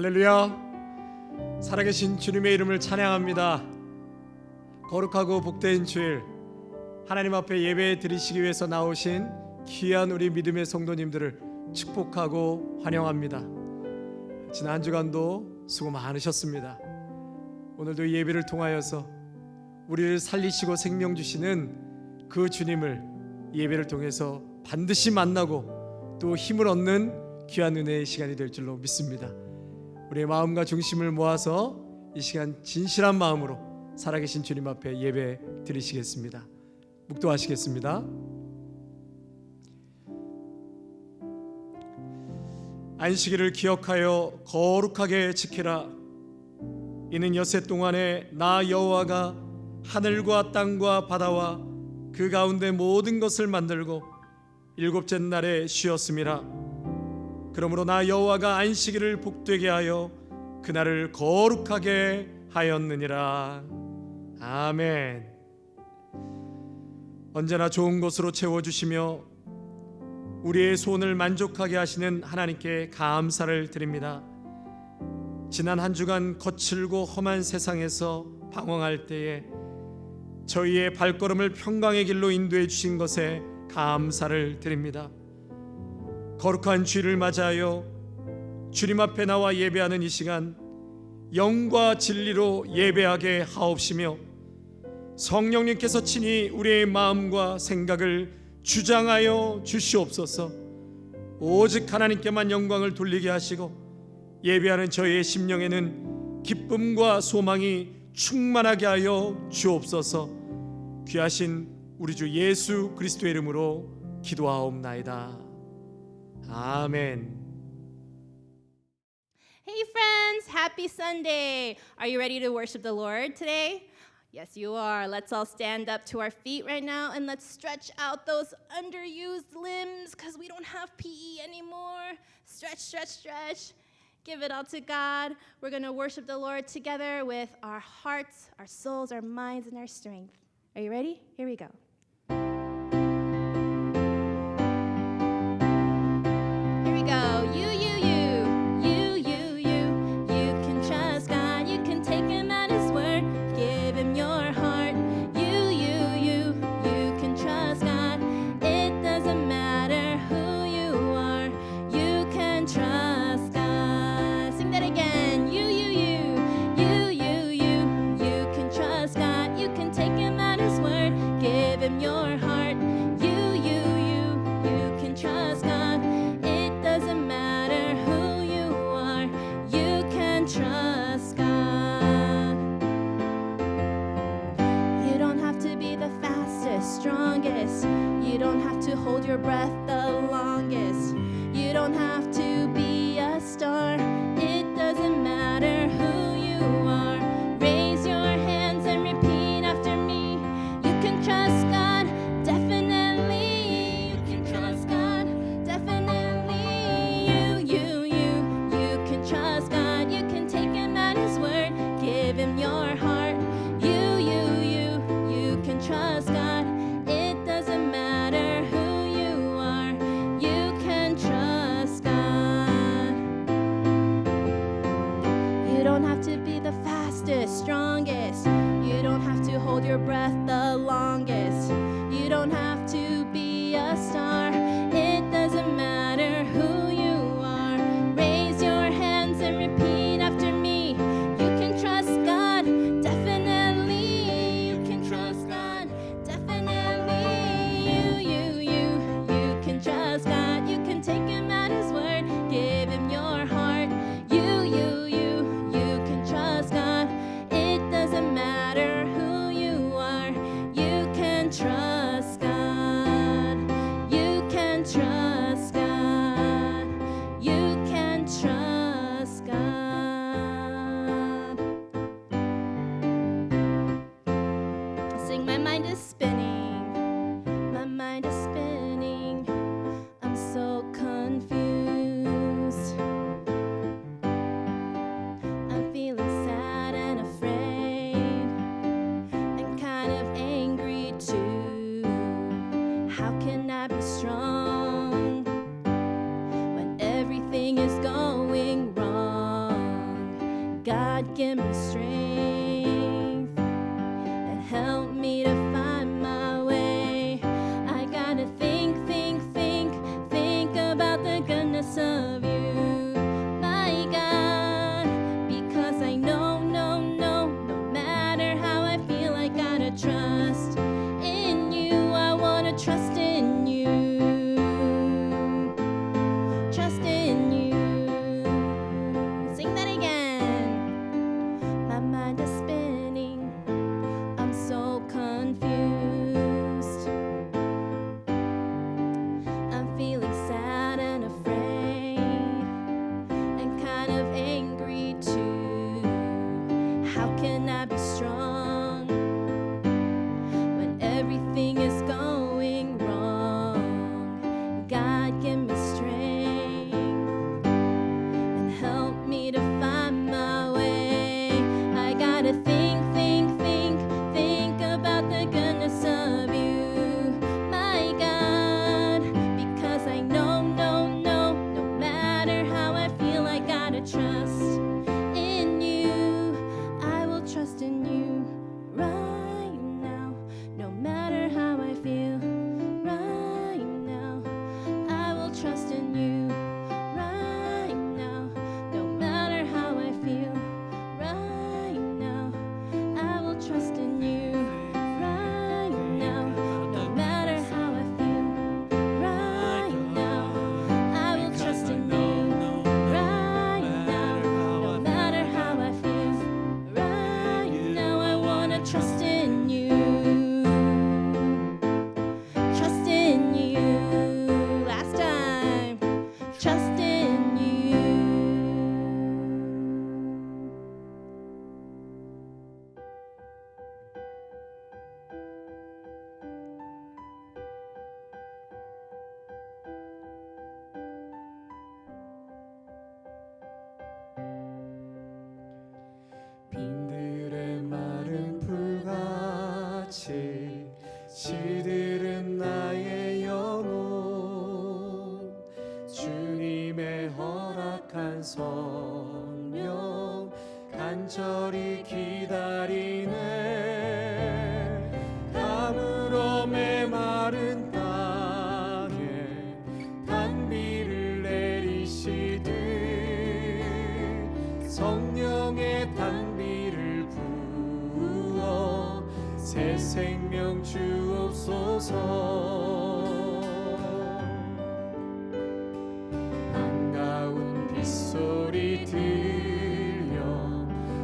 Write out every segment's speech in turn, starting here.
할렐루야. 살아계신 주님의 이름을 찬양합니다. 거룩하고 복된 주일, 하나님 앞에 예배 드리시기 위해서 나오신 귀한 우리 믿음의 성도님들을 축복하고 환영합니다. 지난 한 주간도 수고 많으셨습니다. 오늘도 예배를 통하여서 우리를 살리시고 생명 주시는 그 주님을 예배를 통해서 반드시 만나고 또 힘을 얻는 귀한 은혜의 시간이 될 줄로 믿습니다. 우리의 마음과 중심을 모아서 이 시간 진실한 마음으로 살아계신 주님 앞에 예배 드리시겠습니다. 묵도하시겠습니다. 안식일을 기억하여 거룩하게 지키라. 이는 엿새 동안에 나 여호와가 하늘과 땅과 바다와 그 가운데 모든 것을 만들고 일곱째 날에 쉬었음이라. 그러므로 나 여호와가 안식일을 복되게 하여 그날을 거룩하게 하였느니라. 아멘. 언제나 좋은 것으로 채워주시며 우리의 소원을 만족하게 하시는 하나님께 감사를 드립니다. 지난 한 주간 거칠고 험한 세상에서 방황할 때에 저희의 발걸음을 평강의 길로 인도해 주신 것에 감사를 드립니다. 거룩한 주일을 맞이하여 주님 앞에 나와 예배하는 이 시간, 영과 진리로 예배하게 하옵시며 성령님께서 친히 우리의 마음과 생각을 주장하여 주시옵소서. 오직 하나님께만 영광을 돌리게 하시고 예배하는 저희의 심령에는 기쁨과 소망이 충만하게 하여 주옵소서. 귀하신 우리 주 예수 그리스도의 이름으로 기도하옵나이다. 아멘. Hey friends, happy Sunday. Are you ready to worship the Lord today? Yes, you are. Let's all stand up to our feet right now and let's stretch out those underused limbs because we don't have PE anymore. Stretch, stretch, stretch. Give it all to God. We're going to worship the Lord together with our hearts, our souls, our minds, and our strength. Are you ready? Here we go. Here we go. You can trust God. You can take Him at His word. Give Him your heart. You can trust God. It doesn't matter who you are. You can trust God. Sing that again. You can trust God. You can take Him at His word. Give Him your heart. You can trust God. It doesn't matter who you are. You can trust God. You don't have to be the fastest, strongest. You don't have to hold your breath the longest. You don't have to be a star. It doesn't matter who you are. Raise your hands and repeat after me. You can trust God, definitely. You can trust God, definitely. You can trust God. You can take Him at His word. Give Him your heart. You can trust God. It doesn't matter who you are. You can trust God. You don't have to be the fastest, strongest. You don't have to hold your breath the longest. You don't have to be a star. It doesn't matter who you are. Raise your hands and repeat after me. You can trust God, definitely. You can trust God, definitely. You can trust God. You can take Him at His word. Give Him your heart. You can trust God. It doesn't matter who you are. You can trust God. You can trust God. You can trust God. Sing, my mind is spinning. My mind is spinning. I'm so confused. I'm feeling sad and afraid and kind of angry too. How can I be strong when everything is going wrong? God, give me strength and help me to find my way. I gotta think about the goodness of you, my God, because I know, no matter how I feel, I gotta trust in you. I wanna trust in you, trust in you. Sing that again. My mind is spinning, I'm so confused. I'm feeling sad and afraid and kind of angry too. How can I be strong when everything is going wrong? God, give me strength and help me to find my way. I gotta think about the goodness of you, my God, because I know, no matter how I feel, I gotta trust in you. I will trust in you right now, no matter how I feel right now. I will trust in you right now, no matter how I feel right now. I will trust in you right now, no matter how I feel right now. I will trust in you right now, no matter how I feel right now. I wanna trust in you, trust in you. Last time, trust in you. 빈들의 마른 풀같이 시들은 나의 영혼, 주님의 허락한 성령 간절히 기다리네. 가물어 메마른 땅에 단비를 내리시듯 성령의 단비를 부어 새 생명 주옵소서. 반가운 빗소리 들려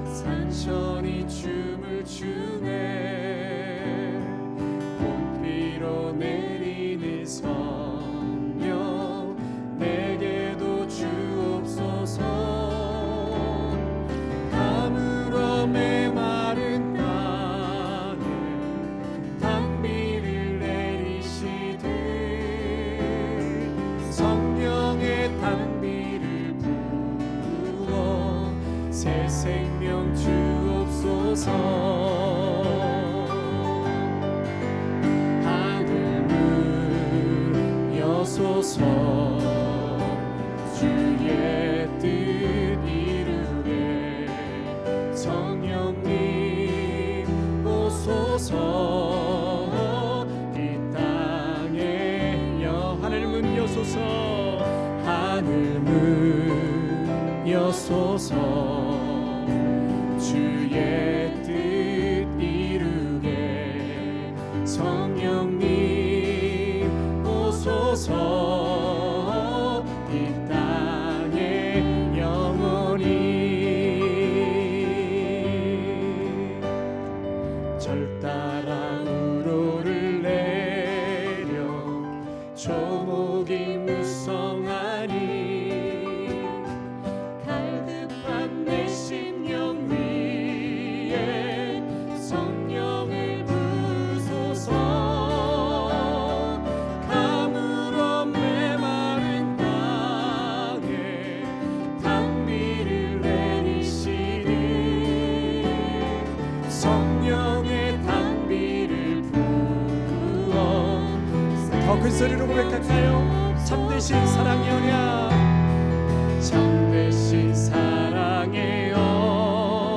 산천이 춤을 추네. 꽃비로 내리는 성령 내게도 주옵소서. 가물어 메마른 땅에 단비를 내리시듯 성령의 단비를 부어 새 생명 주옵소서. 하늘 문 여소서. 주의 뜻 이루게 성령님 오소서. 이 땅에 하늘 문 여소서. 하늘 문 여소서. 주의 뜻 이루게 성령님 오소서. 이 땅에 영원히 절 따라 우로를 내려 조목이 무성하니 갈급한 내 심령 위에 성령을 부소서. 가물어 메마른 땅에 단비를 내리시니 성령의 단비를 부어. 더 큰 소리로 고백할까요? 참되신 사랑의 언약, 참되신 사랑의 언약.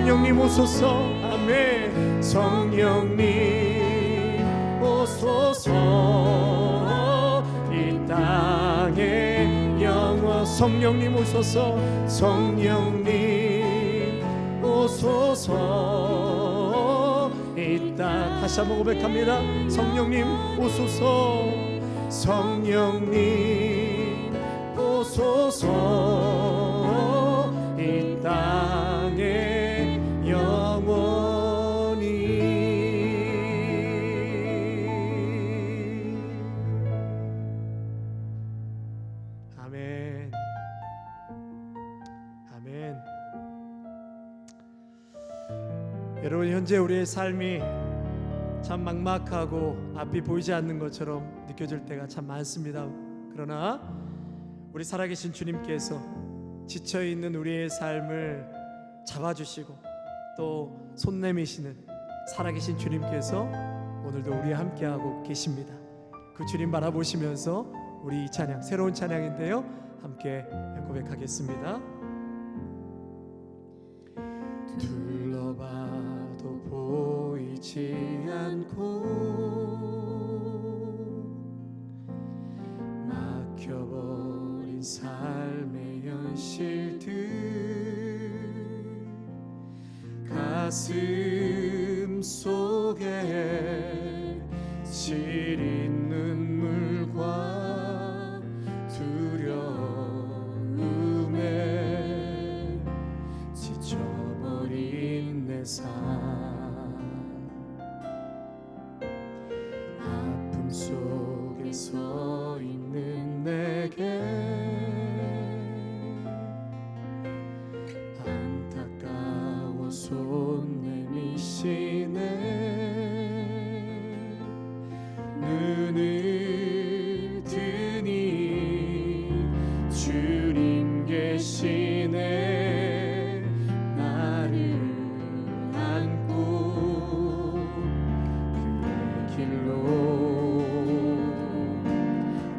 성령님 오소서. 아멘. 성령님 오소서. 이 땅에 영원 성령님 오소서. 성령님 오소서. 이 땅 다시 한번 고백합니다. 성령님 오소서. 성령님 오소서. 이 땅에 영원히. 아멘. 아멘. 여러분, 현재 우리의 삶이 참 막막하고 앞이 보이지 않는 것처럼 느껴질 때가 참 많습니다. 그러나 우리 살아계신 주님께서 지쳐있는 우리의 삶을 잡아주시고 또 손 내미시는 살아계신 주님께서 오늘도 우리와 함께하고 계십니다. 그 주님 바라보시면서 우리 이 찬양, 새로운 찬양인데요, 함께 고백하겠습니다. 둘러봐도 보이지 않고 막혀버린 삶의 현실들, 가슴 속에 시린 눈물과 두려움에 지쳐버린 내 삶, 아픔 속에 서 있는 내게 안타까워 손 내미시네. 눈을 뜨니 주님 계시네. 나를 안고 그의 길로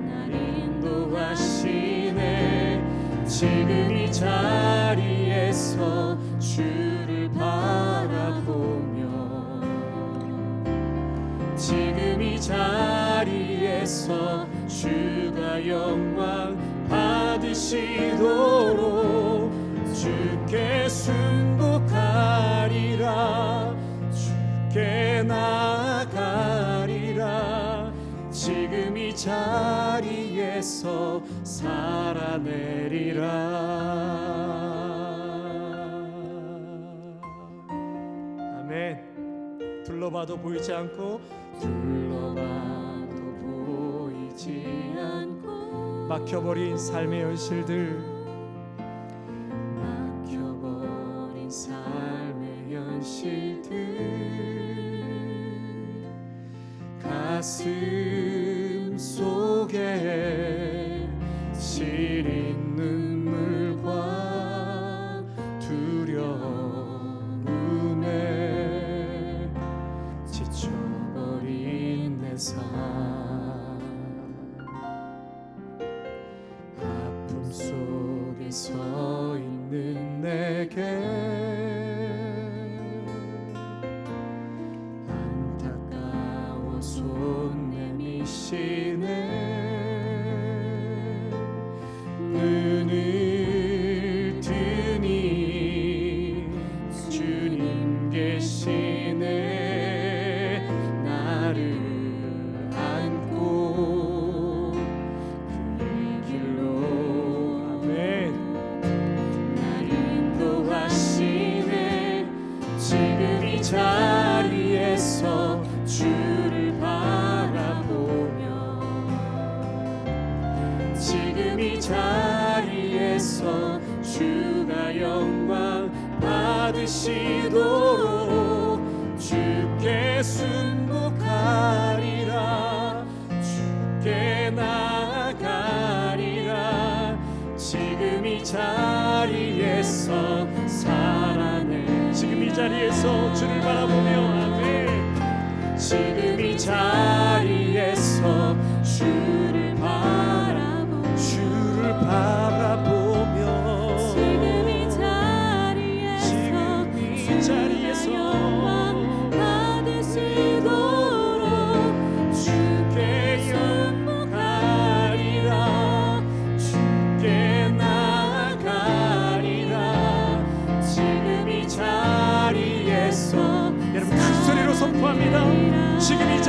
날 인도하시네. 지금 이 자리에서 주를 바라보며, 지금 이 자리에서 주가 영광 받으시도록 주께 순복하리라. 주께 나아가리라. 지금 이 자리에서 살아내리라. 아멘. 둘러봐도 보이지 않고, 둘러봐도 보이지 않고 막혀버린 삶의 현실들, 막혀버린 삶의 현실들, 가슴 속에 시린 눈물과 두려움에 지쳐버린 내 삶, 아픔 속에 서 있는 내게 안타까워 손 내미시네. 눈을 뜨니 주님 계시네. 나를 안고 그의 길로, 아멘, 날 인도하시네. 지금 이 자리에서 주를 바라보며, 지금 이 자리에서 주가 영광 받으시도록 주께 순복하리라. 주께 나아가리라. 지금 이 자리에서 살아내. 지금 이 자리에서 주를 바라보며, 아멘. 지금 이 자리에서 주를 바라보며, 지금 이 자리에서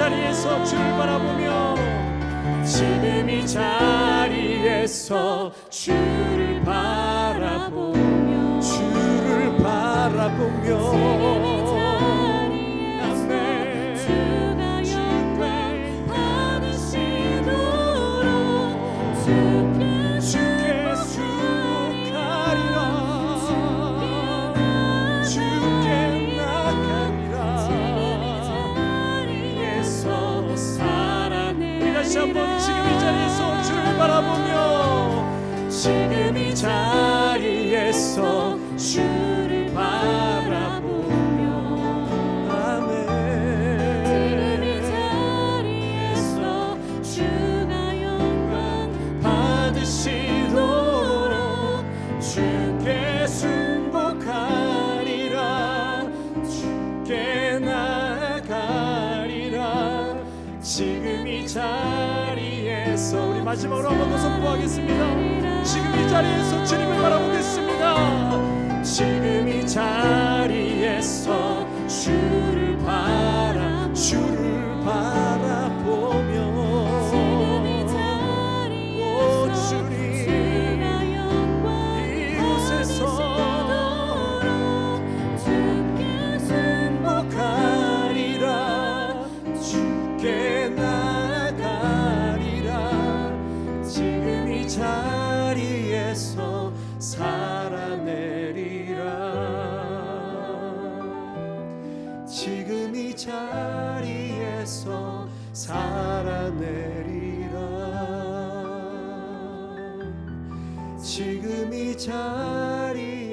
자리에서 주를 바라보며 지금 이 자리에서 주를 바라보며 주를 바라보며 지금 이 자리에서 주를 바라보며 아멘 지금 이 자리에서 주가 영광 받으시도록 주께 순복하리라 주께 나가리라 지금 이 자리에서 우리 마지막으로 한 번 더 선포하겠습니다. 지금 이 자리에서 주님을 바라보겠습니다. 지금 이 자리에서 주를 바라보며 오 주님 이곳에서 주께 순복하리라 주께 나가리라 지금 이 자리에서 살아내리라 지금 이 자리에서 살아내리라 지금 이 자리에서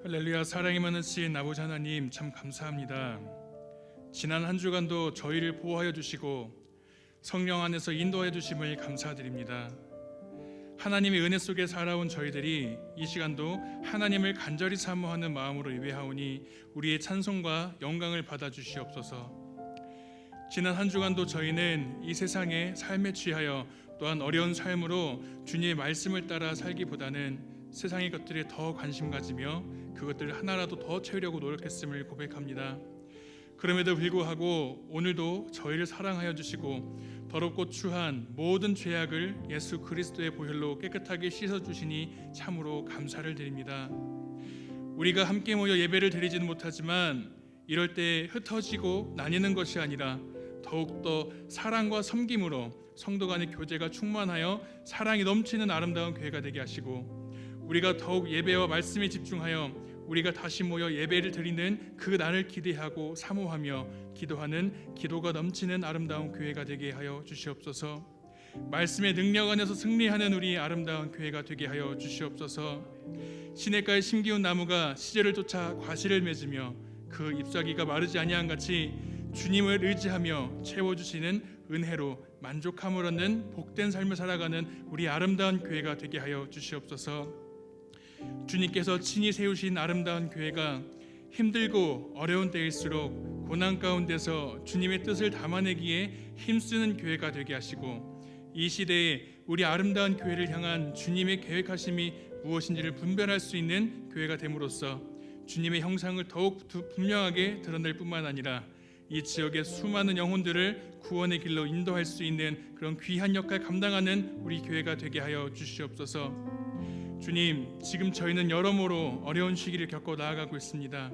할렐루야. 사랑이 많으신 아버지 하나님 참 감사합니다. 지난 한 주간도 저희를 보호하여 주시고 성령 안에서 인도하여 주심을 감사드립니다. 하나님의 은혜 속에 살아온 저희들이 이 시간도 하나님을 간절히 사모하는 마음으로 예배하오니 우리의 찬송과 영광을 받아 주시옵소서. 지난 한 주간도 저희는 이 세상의 삶에 취하여 또한 어려운 삶으로 주님의 말씀을 따라 살기보다는 세상의 것들에 더 관심 가지며 그것들을 하나라도 더 채우려고 노력했음을 고백합니다. 그럼에도 불구하고 오늘도 저희를 사랑하여 주시고 더럽고 추한 모든 죄악을 예수 그리스도의 보혈로 깨끗하게 씻어주시니 참으로 감사를 드립니다. 우리가 함께 모여 예배를 드리지는 못하지만 이럴 때 흩어지고 나뉘는 것이 아니라 더욱더 사랑과 섬김으로 성도 간의 교제가 충만하여 사랑이 넘치는 아름다운 교회가 되게 하시고 우리가 더욱 예배와 말씀에 집중하여 우리가 다시 모여 예배를 드리는 그 날을 기대하고 사모하며 기도하는 기도가 넘치는 아름다운 교회가 되게 하여 주시옵소서. 말씀의 능력 안에서 승리하는 우리 아름다운 교회가 되게 하여 주시옵소서. 시냇가에 심기운 나무가 시절을 쫓아 과실을 맺으며 그 잎사귀가 마르지 아니한 같이 주님을 의지하며 채워주시는 은혜로 만족함을 얻는 복된 삶을 살아가는 우리 아름다운 교회가 되게 하여 주시옵소서. 주님께서 친히 세우신 아름다운 교회가 힘들고 어려운 때일수록 고난 가운데서 주님의 뜻을 담아내기에 힘쓰는 교회가 되게 하시고 이 시대에 우리 아름다운 교회를 향한 주님의 계획하심이 무엇인지를 분별할 수 있는 교회가 됨으로써 주님의 형상을 더욱 분명하게 드러낼 뿐만 아니라 이 지역의 수많은 영혼들을 구원의 길로 인도할 수 있는 그런 귀한 역할 감당하는 우리 교회가 되게 하여 주시옵소서. 주님, 지금 저희는 여러모로 어려운 시기를 겪어 나아가고 있습니다.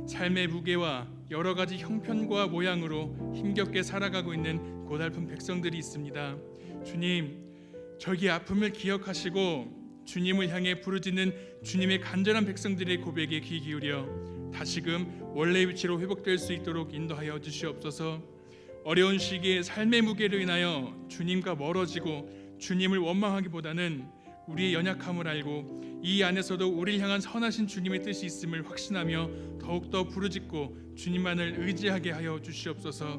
삶의 무게와 여러 가지 형편과 모양으로 힘겹게 살아가고 있는 고달픈 백성들이 있습니다. 주님, 저희의 아픔을 기억하시고 주님을 향해 부르짖는 주님의 간절한 백성들의 고백에 귀 기울여 다시금 원래의 위치로 회복될 수 있도록 인도하여 주시옵소서. 어려운 시기에 삶의 무게로 인하여 주님과 멀어지고 주님을 원망하기보다는 우리의 연약함을 알고 이 안에서도 우리를 향한 선하신 주님의 뜻이 있음을 확신하며 더욱더 부르짖고 주님만을 의지하게 하여 주시옵소서.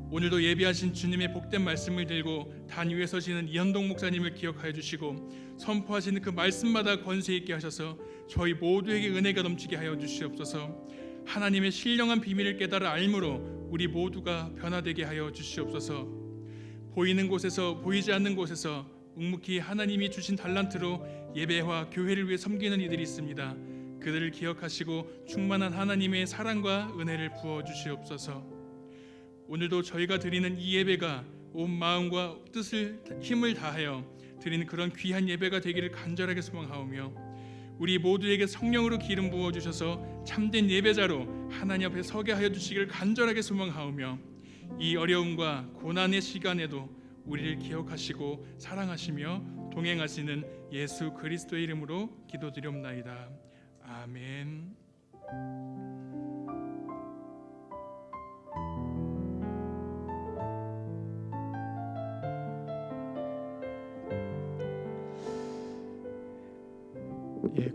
오늘도 예배하신 주님의 복된 말씀을 들고 단 위에 서시는 이현동 목사님을 기억하여 주시고 선포하시는 그 말씀마다 권세 있게 하셔서 저희 모두에게 은혜가 넘치게 하여 주시옵소서. 하나님의 신령한 비밀을 깨달아 알므로 우리 모두가 변화되게 하여 주시옵소서. 보이는 곳에서 보이지 않는 곳에서 묵묵히 하나님이 주신 달란트로 예배와 교회를 위해 섬기는 이들이 있습니다. 그들을 기억하시고 충만한 하나님의 사랑과 은혜를 부어 주시옵소서. 오늘도 저희가 드리는 이 예배가 온 마음과 뜻을 힘을 다하여 드리는 그런 귀한 예배가 되기를 간절하게 소망하오며 우리 모두에게 성령으로 기름 부어 주셔서 참된 예배자로 하나님 앞에 서게 하여 주시기를 간절하게 소망하오며 이 어려움과 고난의 시간에도 우리를 기억하시고 사랑하시며 동행하시는 예수 그리스도의 이름으로 기도드리옵나이다. 아멘.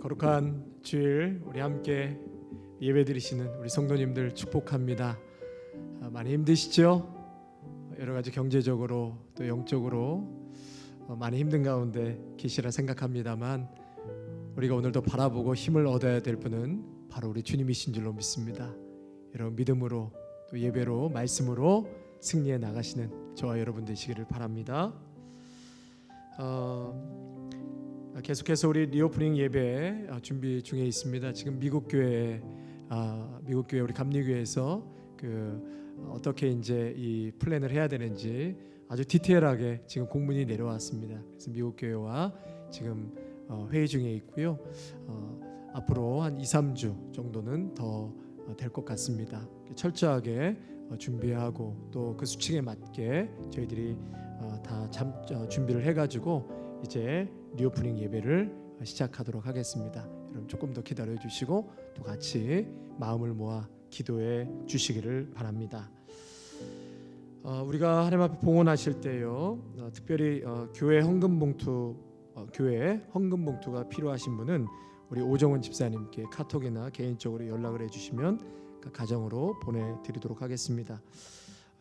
거룩한 주일 우리 함께 예배드리시는 우리 성도님들 축복합니다. 많이 힘드시죠? 여러 가지 경제적으로 또 영적으로 많이 힘든 가운데 계시라 생각합니다만 우리가 오늘도 바라보고 힘을 얻어야 될 분은 바로 우리 주님이신 줄로 믿습니다. 여러분 믿음으로 또 예배로 말씀으로 승리해 나가시는 저와 여러분 되시기를 바랍니다. 계속해서 우리 리오프닝 예배 준비 중에 있습니다. 지금 미국 교회 우리 감리교회에서 어떻게 이제 이 플랜을 해야 되는지 아주 디테일하게 지금 공문이 내려왔습니다. 그래서 미국 교회와 지금 회의 중에 있고요. 앞으로 한 2-3주 정도는 더 될 것 같습니다. 철저하게 준비하고 또 그 수칙에 맞게 저희들이 다 준비를 해가지고 이제 리오프닝 예배를 시작하도록 하겠습니다. 여러분 조금 더 기다려 주시고 또 같이 마음을 모아 기도해 주시기를 바랍니다. 우리가 하나님 앞에 봉헌하실 때요, 특별히 교회 헌금 봉투가 필요하신 분은 우리 오정원 집사님께 카톡이나 개인적으로 연락을 해주시면 그 가정으로 보내드리도록 하겠습니다.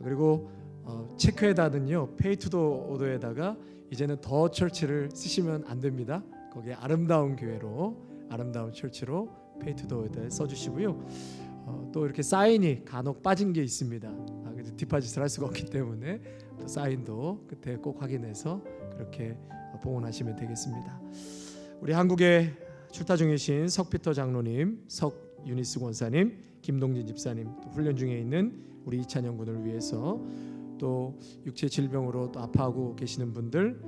그리고 체크에다는요, 페이투더 오더에다가 이제는 더 철치를 쓰시면 안 됩니다. 거기에 아름다운 교회로, 아름다운 철치로 페이투더 오더에 써주시고요. 또 이렇게 사인이 간혹 빠진 게 있습니다. 그래서 디파짓을 할 수가 없기 때문에 또 사인도 그때 꼭 확인해서 그렇게 봉헌하시면 되겠습니다. 우리 한국에 출타 중이신 석피터 장로님, 석유니스 권사님, 김동진 집사님, 또 훈련 중에 있는 우리 이찬영 군을 위해서 또 육체 질병으로 또 아파하고 계시는 분들,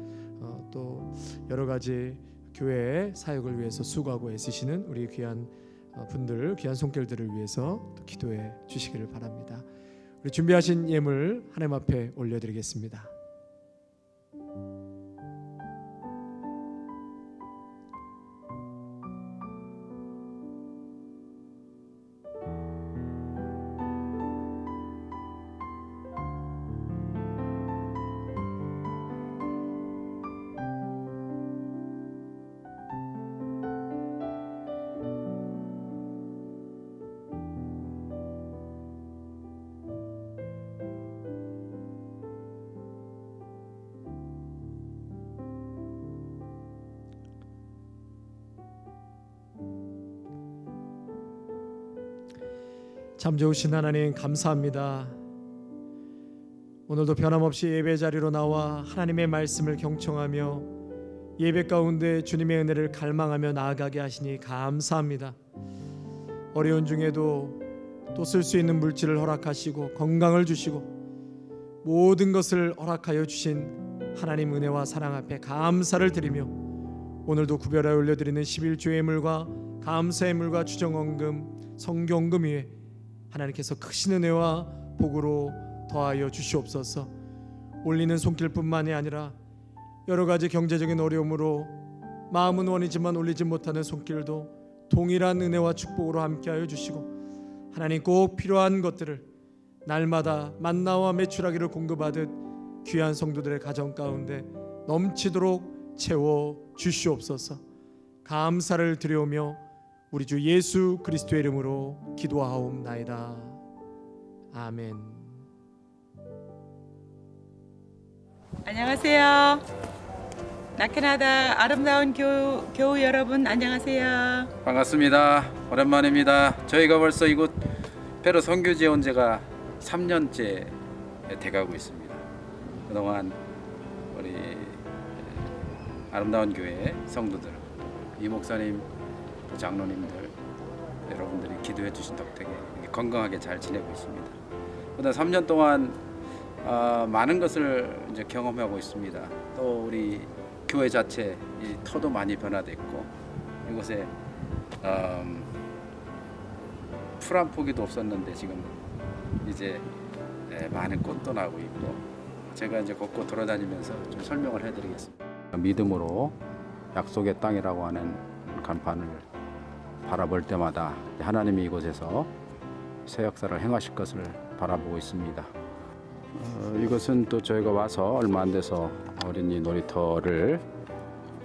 또 여러 가지 교회 사역을 위해서 수고하고 애쓰시는 우리 귀한 분들, 귀한 손길들을 위해서 또 기도해 주시기를 바랍니다. 우리 준비하신 예물 하나님 앞에 올려드리겠습니다. 참 좋으신 하나님 감사합니다. 오늘도 변함없이 예배 자리로 나와 하나님의 말씀을 경청하며 예배 가운데 주님의 은혜를 갈망하며 나아가게 하시니 감사합니다. 어려운 중에도 또 쓸 수 있는 물질을 허락하시고 건강을 주시고 모든 것을 허락하여 주신 하나님 은혜와 사랑 앞에 감사를 드리며 오늘도 구별하여 올려드리는 11조 예물과 감사의 물과 주정헌금, 성경금 위에 하나님께서 크신 은혜와 복으로 더하여 주시옵소서. 올리는 손길뿐만이 아니라 여러 가지 경제적인 어려움으로 마음은 원이지만 올리지 못하는 손길도 동일한 은혜와 축복으로 함께하여 주시고 하나님 꼭 필요한 것들을 날마다 만나와 메추라기를 공급하듯 귀한 성도들의 가정 가운데 넘치도록 채워 주시옵소서. 감사를 드려오며 우리 주 예수 그리스도의 이름으로 기도하옵나이다. 아멘. 안녕하세요. 나케나다 아름다운 교우 여러분 안녕하세요. 반갑습니다. 오랜만입니다. 저희가 벌써 이곳 페루 선교지에 온 지가 3년째 돼가고 있습니다. 그동안 우리 아름다운 교회 성도들, 이 목사님, 또 장로님들 여러분들이 기도해 주신 덕택에 이렇게 건강하게 잘 지내고 있습니다. 그다음 3년 동안 많은 것을 이제 경험하고 있습니다. 또 우리 교회 자체 이 터도 많이 변화됐고 이곳에 풀 한 포기도 없었는데 지금 이제 많은 꽃도 나고 있고 제가 이제 곳곳 돌아다니면서 좀 설명을 해드리겠습니다. 믿음으로 약속의 땅이라고 하는 간판을 바라볼 때마다 하나님이 이곳에서 새 역사를 행하실 것을 바라보고 있습니다. 이것은 또 저희가 와서 얼마 안 돼서 어린이 놀이터를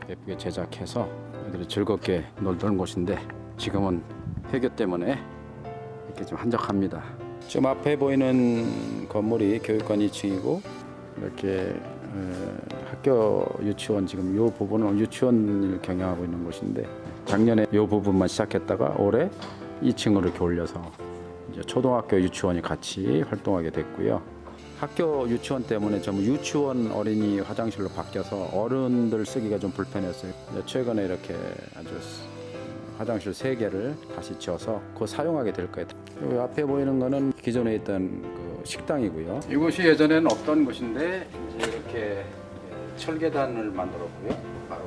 예쁘게 제작해서 애들이 즐겁게 놀던 곳인데 지금은 해교 때문에 이렇게 좀 한적합니다. 지금 앞에 보이는 건물이 교육관 2층이고 이렇게 학교 유치원 지금 이 부분은 유치원을 경영하고 있는 곳인데 작년에 이 부분만 시작했다가 올해 2층으로 이렇게 올려서 이제 초등학교 유치원이 같이 활동하게 됐고요. 학교 유치원 때문에 전부 유치원 어린이 화장실로 바뀌어서 어른들 쓰기가 좀 불편했어요. 최근에 이렇게 아주 화장실 3개를 다시 지어서 그거 사용하게 될 거예요. 여기 앞에 보이는 거는 기존에 있던 그 식당이고요. 이곳이 예전에는 없던 곳인데 이제 이렇게 철계단을 만들었고요. 바로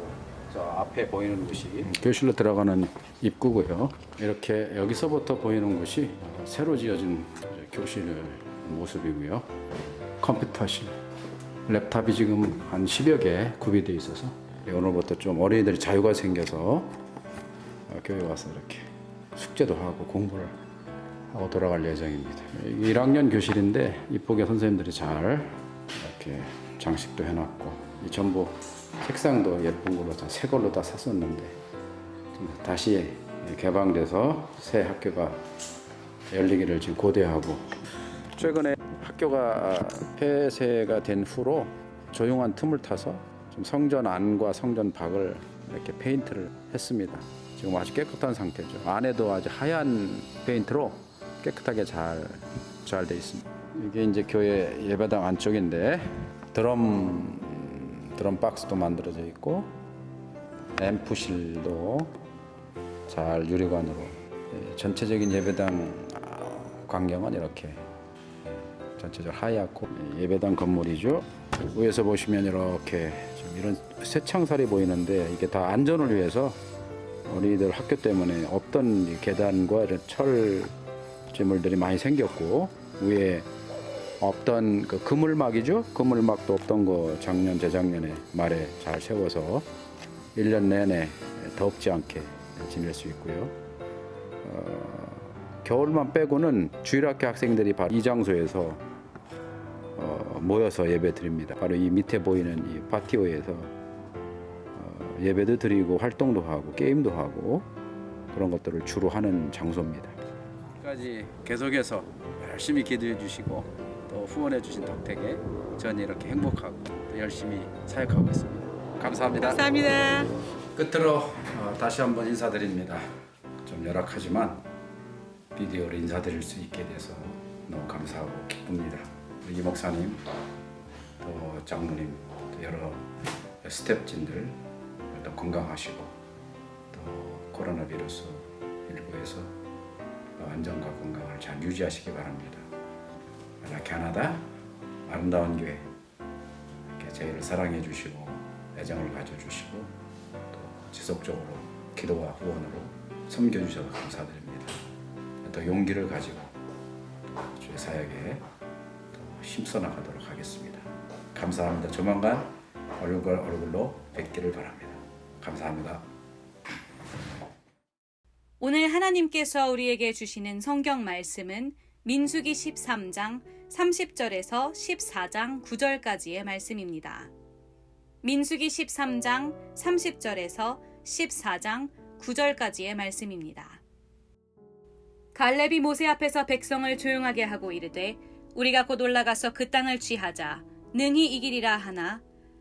저 앞에 보이는 곳이 교실로 들어가는 입구고요. 이렇게 여기서부터 보이는 곳이 새로 지어진 교실 모습이고요. 컴퓨터실, 랩탑이 지금 한 10여 개 구비되어 있어서 오늘부터 좀 어린이들이 자유가 생겨서 교회 와서 이렇게 숙제도 하고 공부를 하고 돌아갈 예정입니다. 1학년 교실인데 이쁘게 선생님들이 잘 이렇게 장식도 해놨고 이 전부 색상도 예쁜 걸로 다 새 걸로 다 샀었는데 다시 개방돼서 새 학교가 열리기를 지금 고대하고 최근에 학교가 폐쇄가 된 후로 조용한 틈을 타서 좀 성전 안과 성전 밖을 이렇게 페인트를 했습니다. 지금 아주 깨끗한 상태죠. 안에도 아주 하얀 페인트로 깨끗하게 잘 돼 있습니다. 이게 이제 교회 예배당 안쪽인데 드럼 박스도 만들어져 있고 앰프실도 잘 유리관으로 전체적인 예배당 광경은 이렇게 전체적으로 하얗고 예배당 건물이죠. 위에서 보시면 이렇게 좀 이런 새창살이 보이는데 이게 다 안전을 위해서 어린이들 학교 때문에 없던 계단과 이런 철제물들이 많이 생겼고 위에 없던 그 그물막이죠. 그물막도 없던 거 작년 재작년에 말에 잘 세워서 1년 내내 덥지 않게 지낼 수 있고요. 겨울만 빼고는 주일학교 학생들이 바로 이 장소에서 모여서 예배 드립니다. 바로 이 밑에 보이는 이 파티오에서 예배도 드리고 활동도 하고 게임도 하고 그런 것들을 주로 하는 장소입니다. 까지 계속해서 열심히 기도해 주시고 또 후원해 주신 덕택에 저는 이렇게 행복하고 또 열심히 사역하고 있습니다. 감사합니다. 감사합니다. 끝으로 다시 한번 인사드립니다. 좀 열악하지만 비디오로 인사드릴 수 있게 돼서 너무 감사하고 기쁩니다. 이 목사님, 또 장로님, 또 여러 스텝진들 또 건강하시고 또 코로나 비루스 19에서 안전과 건강을 잘 유지하시기 바랍니다. 캐나다 아름다운 교회 이렇게 저희를 사랑해 주시고 애정을 가져주시고 또 지속적으로 기도와 후원으로 섬겨주셔서 감사드립니다. 또 용기를 가지고 또 주의 사역에 또 힘써 나가도록 하겠습니다. 감사합니다. 조만간 얼굴로 뵙기를 바랍니다. 감사합니다. 오늘 하나님께서 우리에게 주시는 성경 말씀은 민수기 13장 30절에서 14장 9절까지의 말씀입니다. 민수기 13장 30절에서 14장 9절까지의 말씀입니다. 갈렙이 모세 앞에서 백성을 조용하게 하고 이르되 우리가 곧 올라가서 그 땅을 취하자. 능히 이기리라 하나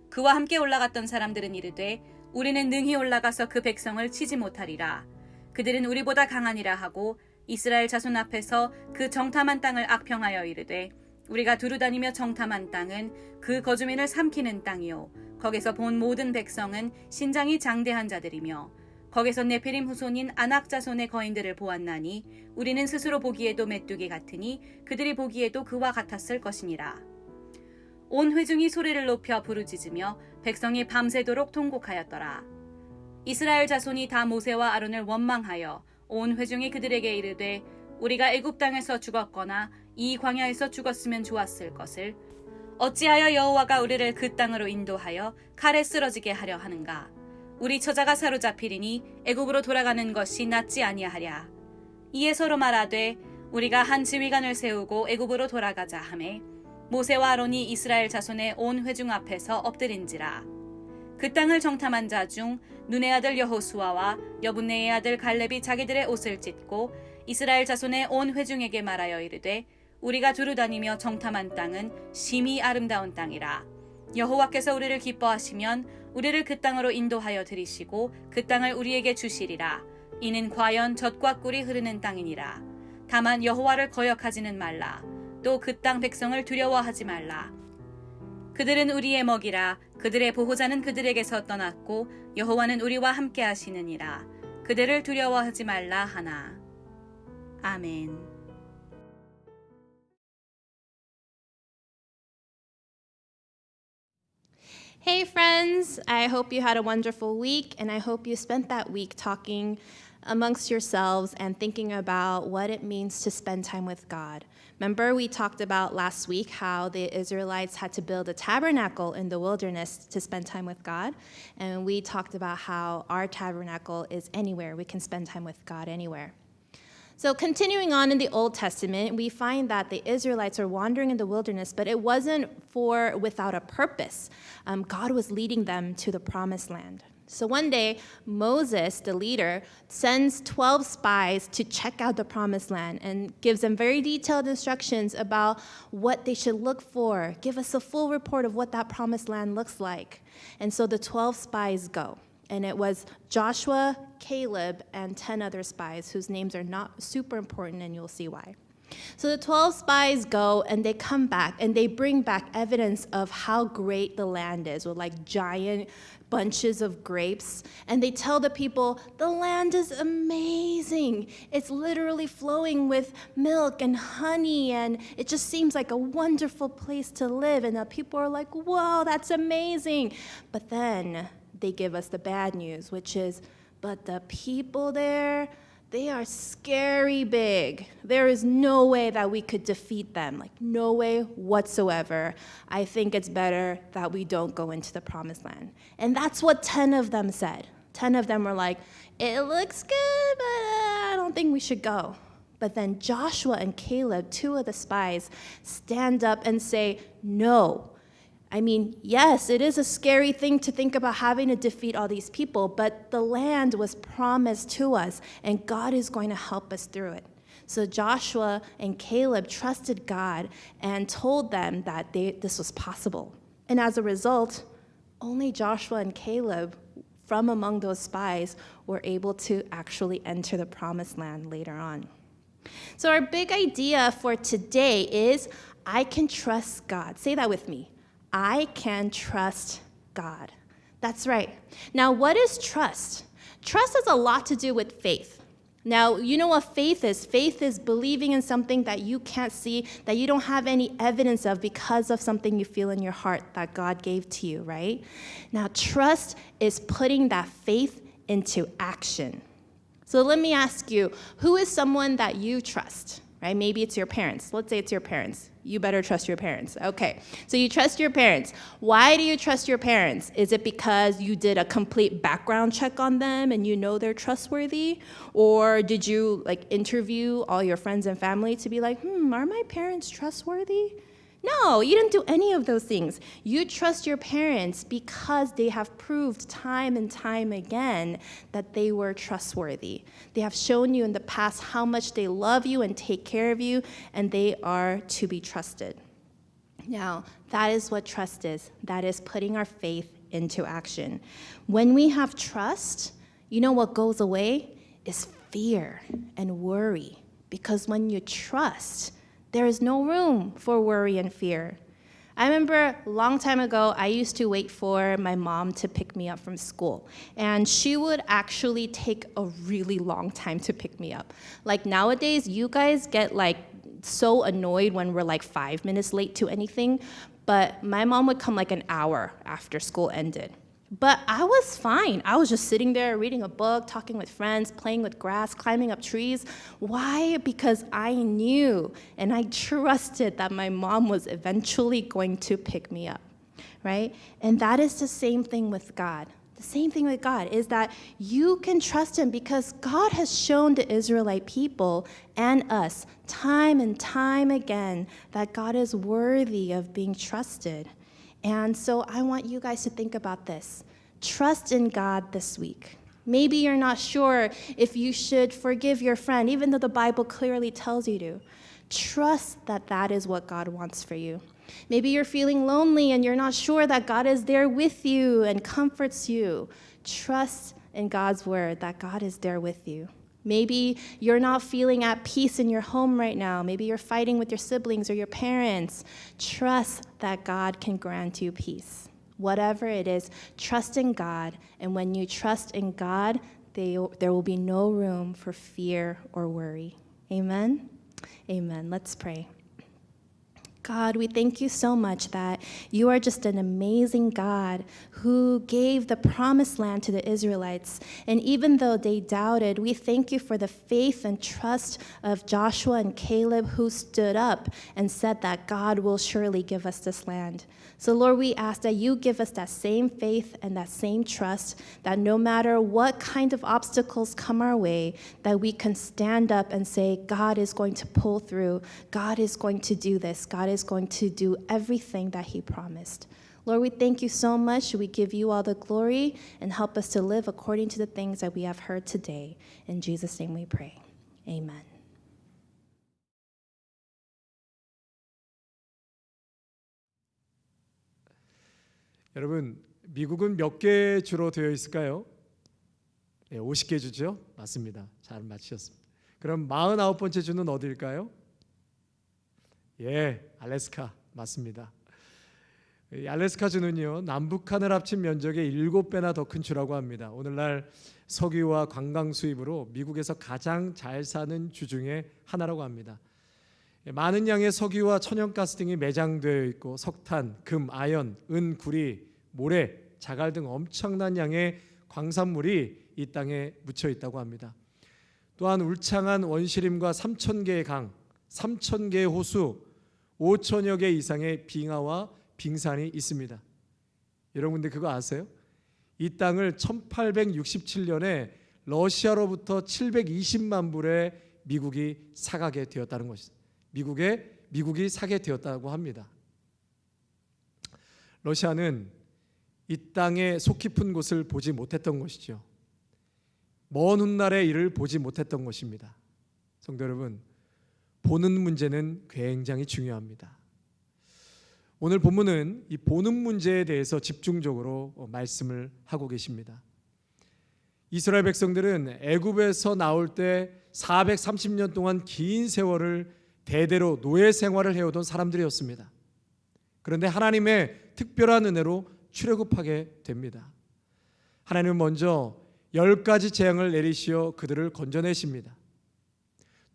그와 함께 올라갔던 사람들은 이르되 우리는 능히 올라가서 그 백성을 치지 못하리라. 그들은 우리보다 강하니라 하고 이스라엘 자손 앞에서 그 정탐한 땅을 악평하여 이르되 우리가 두루다니며 정탐한 땅은 그 거주민을 삼키는 땅이요 거기서 본 모든 백성은 신장이 장대한 자들이며 거기서 네피림 후손인 아낙 자손의 거인들을 보았나니 우리는 스스로 보기에도 메뚜기 같으니 그들이 보기에도 그와 같았을 것이니라. 온 회중이 소리를 높여 부르짖으며 백성이 밤새도록 통곡하였더라. 이스라엘 자손이 다 모세와 아론을 원망하여 온 회중이 그들에게 이르되 우리가 애굽 땅에서 죽었거나 이 광야에서 죽었으면 좋았을 것을 어찌하여 여호와가 우리를 그 땅으로 인도하여 칼에 쓰러지게 하려 하는가. 우리 처자가 사로잡히리니 애굽으로 돌아가는 것이 낫지 아니하랴. 이에 서로 말하되 우리가 한 지휘관을 세우고 애굽으로 돌아가자 하매 모세와 아론이 이스라엘 자손의 온 회중 앞에서 엎드린지라. 그 땅을 정탐한 자 중 눈의 아들 여호수아와 여분네의 아들 갈렙이 자기들의 옷을 찢고 이스라엘 자손의 온 회중에게 말하여 이르되 우리가 두루다니며 정탐한 땅은 심히 아름다운 땅이라. 여호와께서 우리를 기뻐하시면 우리를 그 땅으로 인도하여 들이시고 그 땅을 우리에게 주시리라. 이는 과연 젖과 꿀이 흐르는 땅이니라. 다만 여호와를 거역하지는 말라. 또 그 땅 백성을 두려워하지 말라. 그들은 우리의 먹이라. 그들의 보호자는 그들에게서 떠났고 여호와는 우리와 함께 하시느니라. 그들을 두려워하지 말라 하나. 아멘. Hey, friends. I hope you had a wonderful week, and I hope you spent that week talking amongst yourselves and thinking about what it means to spend time with God. Remember, we talked about last week how the Israelites had to build a tabernacle in the wilderness to spend time with God. And we talked about how our tabernacle is anywhere. We can spend time with God anywhere. So continuing on in the Old Testament, we find that the Israelites are wandering in the wilderness, but it wasn't without a purpose. God was leading them to the promised land. So one day, Moses, the leader, sends 12 spies to check out the promised land and gives them very detailed instructions about what they should look for. Give us a full report of what that promised land looks like. And so the 12 spies go. And it was Joshua, Caleb, and 10 other spies whose names are not super important, and you'll see why. So the 12 spies go and they come back and they bring back evidence of how great the land is with like giant bunches of grapes. And they tell the people, the land is amazing. It's literally flowing with milk and honey, and it just seems like a wonderful place to live. And the people are like, whoa, that's amazing. But then they give us the bad news, which is, but the people there, they are scary big. There is no way that we could defeat them, like no way whatsoever. I think it's better that we don't go into the promised land. And that's what 10 of them said. 10 of them were like, it looks good, but I don't think we should go. But then Joshua and Caleb, 2 of the spies, stand up and say, no. I mean, yes, it is a scary thing to think about having to defeat all these people, but the land was promised to us, and God is going to help us through it. So Joshua and Caleb trusted God and told them that this was possible. And as a result, only Joshua and Caleb from among those spies were able to actually enter the promised land later on. So our big idea for today is, I can trust God. Say that with me. I can trust God. That's right. Now, what is trust? Trust has a lot to do with faith. Now, you know what faith is? Faith is believing in something that you can't see, that you don't have any evidence of because of something you feel in your heart that God gave to you, right? Now, trust is putting that faith into action. So let me ask you, who is someone that you trust? Right? Maybe it's your parents. Let's say it's your parents. You better trust your parents. Okay, so you trust your parents. Why do you trust your parents? Is it because you did a complete background check on them and you know they're trustworthy? Or did you interview all your friends and family to be like, are my parents trustworthy? No, you didn't do any of those things. You trust your parents because they have proved time and time again that they were trustworthy. They have shown you in the past how much they love you and take care of you, and they are to be trusted. Now, that is what trust is. That is putting our faith into action. When we have trust, you know what goes away is fear and worry. Because when you trust, there is no room for worry and fear. I remember a long time ago, I used to wait for my mom to pick me up from school. And she would actually take a really long time to pick me up. Like nowadays, you guys get like so annoyed when we're like 5 minutes late to anything. But my mom would come like an hour after school ended. But I was fine. I was just sitting there reading a book, talking with friends, playing with grass, climbing up trees. Why? Because I knew and I trusted that my mom was eventually going to pick me up, right? And that is the same thing with God. The same thing with God is that you can trust him because God has shown the Israelite people and us time and time again that God is worthy of being trusted. And so I want you guys to think about this. Trust in God this week. Maybe you're not sure if you should forgive your friend, even though the Bible clearly tells you to. Trust that that is what God wants for you. Maybe you're feeling lonely and you're not sure that God is there with you and comforts you. Trust in God's word that God is there with you. Maybe you're not feeling at peace in your home right now. Maybe you're fighting with your siblings or your parents. Trust that God can grant you peace. Whatever it is, trust in God. And when you trust in God, there will be no room for fear or worry. Amen? Amen. Let's pray. God, we thank you so much that you are just an amazing God who gave the promised land to the Israelites. And even though they doubted, we thank you for the faith and trust of Joshua and Caleb who stood up and said that God will surely give us this land. So Lord, we ask that you give us that same faith and that same trust, that no matter what kind of obstacles come our way, that we can stand up and say, God is going to pull through. God is going to do this. God is going to do everything that he promised. Lord, we thank you so much. We give you all the glory and help us to live according to the things that we have heard today. In Jesus' name we pray. Amen. 여러분, 미국은 몇 개 주로 되어 있을까요? 네, 50개 주죠? 맞습니다. 잘 맞히셨습니다. 그럼 49번째 주는 어디일까요? 예, 알래스카 맞습니다. 이 알래스카 주는요, 남북한을 합친 면적의 7배나 더 큰 주라고 합니다. 오늘날 석유와 관광 수입으로 미국에서 가장 잘 사는 주 중에 하나라고 합니다. 많은 양의 석유와 천연가스 등이 매장되어 있고 석탄, 금, 아연, 은, 구리, 모래, 자갈 등 엄청난 양의 광산물이 이 땅에 묻혀 있다고 합니다. 또한 울창한 원시림과 3,000개의 강, 3,000개의 호수, 5,000여 개 이상의 빙하와 빙산이 있습니다. 여러분들 그거 아세요? 이 땅을 1867년에 러시아로부터 720만 불에 미국이 사가게 되었다는 것입니다. 미국이 사게 되었다고 합니다. 러시아는 이 땅의 속 깊은 곳을 보지 못했던 것이죠. 먼 훗날의 일을 보지 못했던 것입니다. 성도 여러분, 보는 문제는 굉장히 중요합니다. 오늘 본문은 이 보는 문제에 대해서 집중적으로 말씀을 하고 계십니다. 이스라엘 백성들은 애굽에서 나올 때 430년 동안 긴 세월을 대대로 노예 생활을 해오던 사람들이었습니다. 그런데 하나님의 특별한 은혜로 출애굽하게 됩니다. 하나님은 먼저 10가지 재앙을 내리시어 그들을 건져내십니다.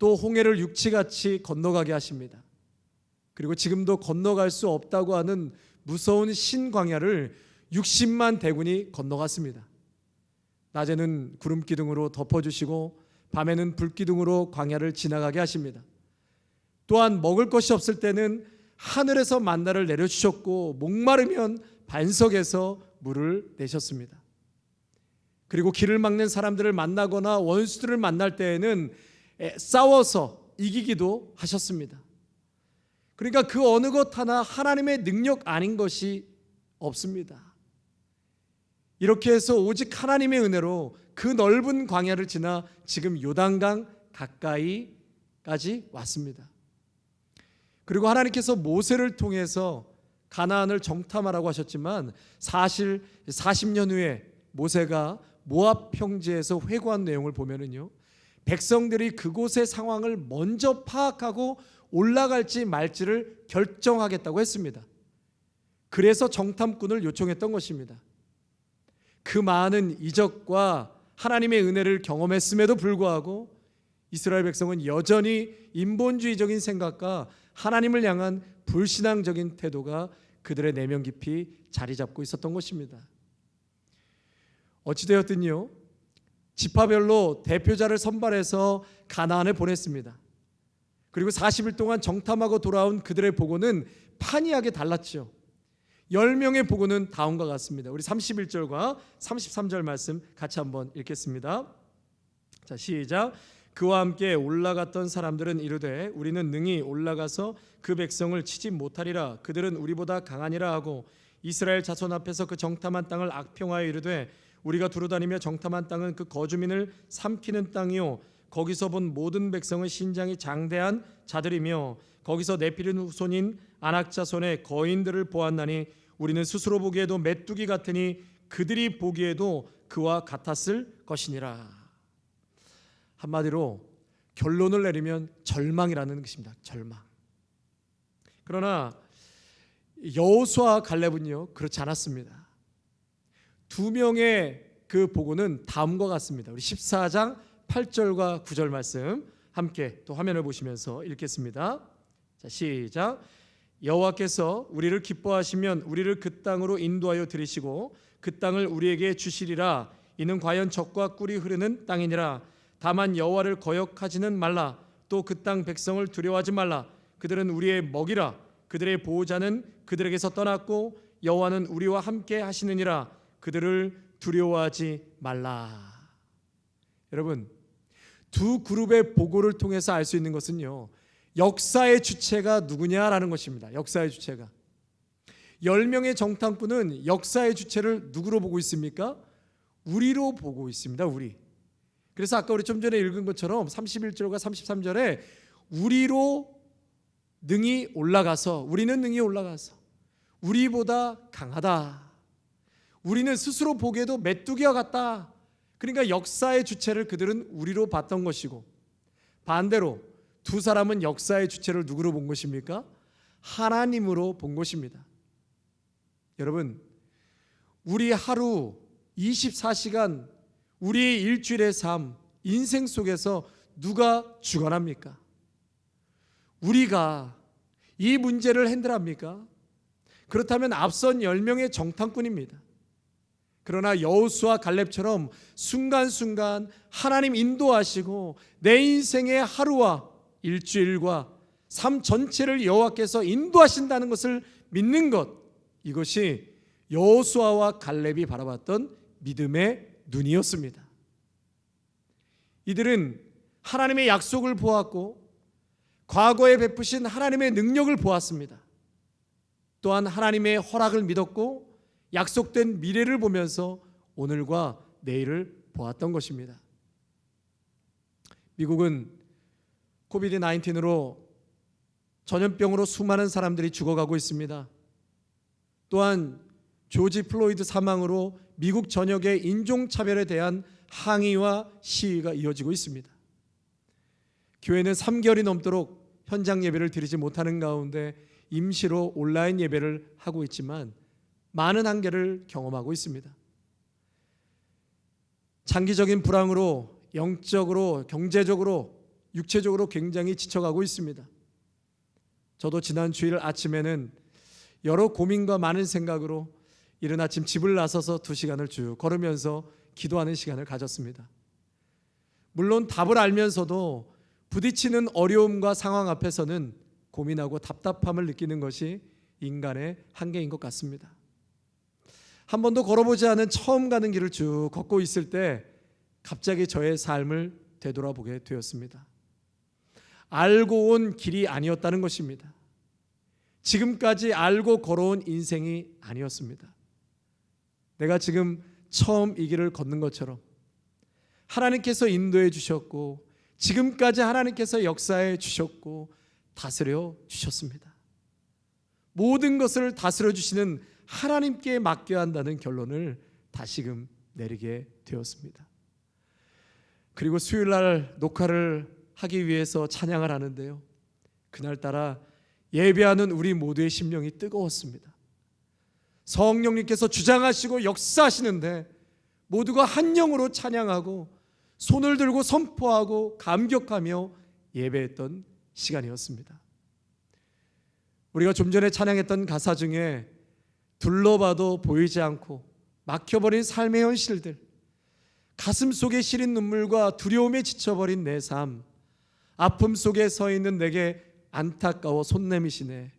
또 홍해를 육지같이 건너가게 하십니다. 그리고 지금도 건너갈 수 없다고 하는 무서운 신광야를 60만 대군이 건너갔습니다. 낮에는 구름 기둥으로 덮어주시고 밤에는 불 기둥으로 광야를 지나가게 하십니다. 또한 먹을 것이 없을 때는 하늘에서 만나를 내려주셨고 목마르면 반석에서 물을 내셨습니다. 그리고 길을 막는 사람들을 만나거나 원수들을 만날 때에는 싸워서 이기기도 하셨습니다. 그러니까 그 어느 것 하나 하나님의 능력 아닌 것이 없습니다. 이렇게 해서 오직 하나님의 은혜로 그 넓은 광야를 지나 지금 요단강 가까이까지 왔습니다. 그리고 하나님께서 모세를 통해서 가나안을 정탐하라고 하셨지만 사실 40년 후에 모세가 모압 평지에서 회고한 내용을 보면은요, 백성들이 그곳의 상황을 먼저 파악하고 올라갈지 말지를 결정하겠다고 했습니다. 그래서 정탐꾼을 요청했던 것입니다. 그 많은 이적과 하나님의 은혜를 경험했음에도 불구하고 이스라엘 백성은 여전히 인본주의적인 생각과 하나님을 향한 불신앙적인 태도가 그들의 내면 깊이 자리 잡고 있었던 것입니다. 어찌되었든요, 지파별로 대표자를 선발해서 가나안에 보냈습니다. 그리고 40일 동안 정탐하고 돌아온 그들의 보고는 판이하게 달랐죠. 10명의 보고는 다음과 같습니다. 우리 31절과 33절 말씀 같이 한번 읽겠습니다. 자, 시작. 그와 함께 올라갔던 사람들은 이르되 우리는 능히 올라가서 그 백성을 치지 못하리라. 그들은 우리보다 강하니라 하고 이스라엘 자손 앞에서 그 정탐한 땅을 악평하여 이르되 우리가 두루다니며 정탐한 땅은 그 거주민을 삼키는 땅이요 거기서 본 모든 백성은 신장이 장대한 자들이며 거기서 네피림 후손인 아낙 자손의 거인들을 보았나니 우리는 스스로 보기에도 메뚜기 같으니 그들이 보기에도 그와 같았을 것이니라. 한마디로 결론을 내리면 절망이라는 것입니다. 절망. 그러나 여호수아와 갈렙은요, 그렇지 않았습니다. 두 명의 그 보고는 다음과 같습니다. 우리 14장 8절과 9절 말씀 함께 또 화면을 보시면서 읽겠습니다. 자, 시작. 여호와께서 우리를 기뻐하시면 우리를 그 땅으로 인도하여 들이시고 그 땅을 우리에게 주시리라. 이는 과연 젖과 꿀이 흐르는 땅이니라. 다만 여호와를 거역하지는 말라. 또 그 땅 백성을 두려워하지 말라. 그들은 우리의 먹이라. 그들의 보호자는 그들에게서 떠났고 여호와는 우리와 함께 하시느니라. 그들을 두려워하지 말라. 여러분, 두 그룹의 보고를 통해서 알 수 있는 것은요, 역사의 주체가 누구냐라는 것입니다. 역사의 주체가 10명의 정탐꾼은 역사의 주체를 누구로 보고 있습니까? 우리로 보고 있습니다. 우리. 그래서 아까 우리 좀 전에 읽은 것처럼 31절과 33절에 우리로 능히 올라가서, 우리는 능히 올라가서 우리보다 강하다. 우리는 스스로 보기에도 메뚜기와 같다. 그러니까 역사의 주체를 그들은 우리로 봤던 것이고, 반대로 두 사람은 역사의 주체를 누구로 본 것입니까? 하나님으로 본 것입니다. 여러분, 우리 하루 24시간, 우리의 일주일의 삶, 인생 속에서 누가 주관합니까? 우리가 이 문제를 핸들합니까? 그렇다면 앞선 10명의 정탐꾼입니다. 그러나 여호수아 갈렙처럼 순간순간 하나님 인도하시고 내 인생의 하루와 일주일과 삶 전체를 여호와께서 인도하신다는 것을 믿는 것, 이것이 여호수아와 갈렙이 바라봤던 믿음의 눈이었습니다. 이들은 하나님의 약속을 보았고 과거에 베푸신 하나님의 능력을 보았습니다. 또한 하나님의 허락을 믿었고 약속된 미래를 보면서 오늘과 내일을 보았던 것입니다. 미국은 코비드-19으로 전염병으로 수많은 사람들이 죽어가고 있습니다. 또한 조지 플로이드 사망으로 미국 전역의 인종차별에 대한 항의와 시위가 이어지고 있습니다. 교회는 3개월이 넘도록 현장 예배를 드리지 못하는 가운데 임시로 온라인 예배를 하고 있지만 많은 한계를 경험하고 있습니다. 장기적인 불황으로 영적으로, 경제적으로, 육체적으로 굉장히 지쳐가고 있습니다. 저도 지난 주일 아침에는 여러 고민과 많은 생각으로 이른 아침 집을 나서서 2시간을 쭉 걸으면서 기도하는 시간을 가졌습니다. 물론 답을 알면서도 부딪히는 어려움과 상황 앞에서는 고민하고 답답함을 느끼는 것이 인간의 한계인 것 같습니다. 한 번도 걸어보지 않은 처음 가는 길을 쭉 걷고 있을 때 갑자기 저의 삶을 되돌아보게 되었습니다. 알고 온 길이 아니었다는 것입니다. 지금까지 알고 걸어온 인생이 아니었습니다. 내가 지금 처음 이 길을 걷는 것처럼 하나님께서 인도해 주셨고 지금까지 하나님께서 역사해 주셨고 다스려 주셨습니다. 모든 것을 다스려 주시는 하나님께 맡겨야 한다는 결론을 다시금 내리게 되었습니다. 그리고 수요일 날 녹화를 하기 위해서 찬양을 하는데요, 그날따라 예배하는 우리 모두의 심령이 뜨거웠습니다. 성령님께서 주장하시고 역사하시는데 모두가 한 영으로 찬양하고 손을 들고 선포하고 감격하며 예배했던 시간이었습니다. 우리가 좀 전에 찬양했던 가사 중에 둘러봐도 보이지 않고 막혀버린 삶의 현실들, 가슴 속에 시린 눈물과 두려움에 지쳐버린 내 삶, 아픔 속에 서 있는 내게 안타까워 손 내미시네.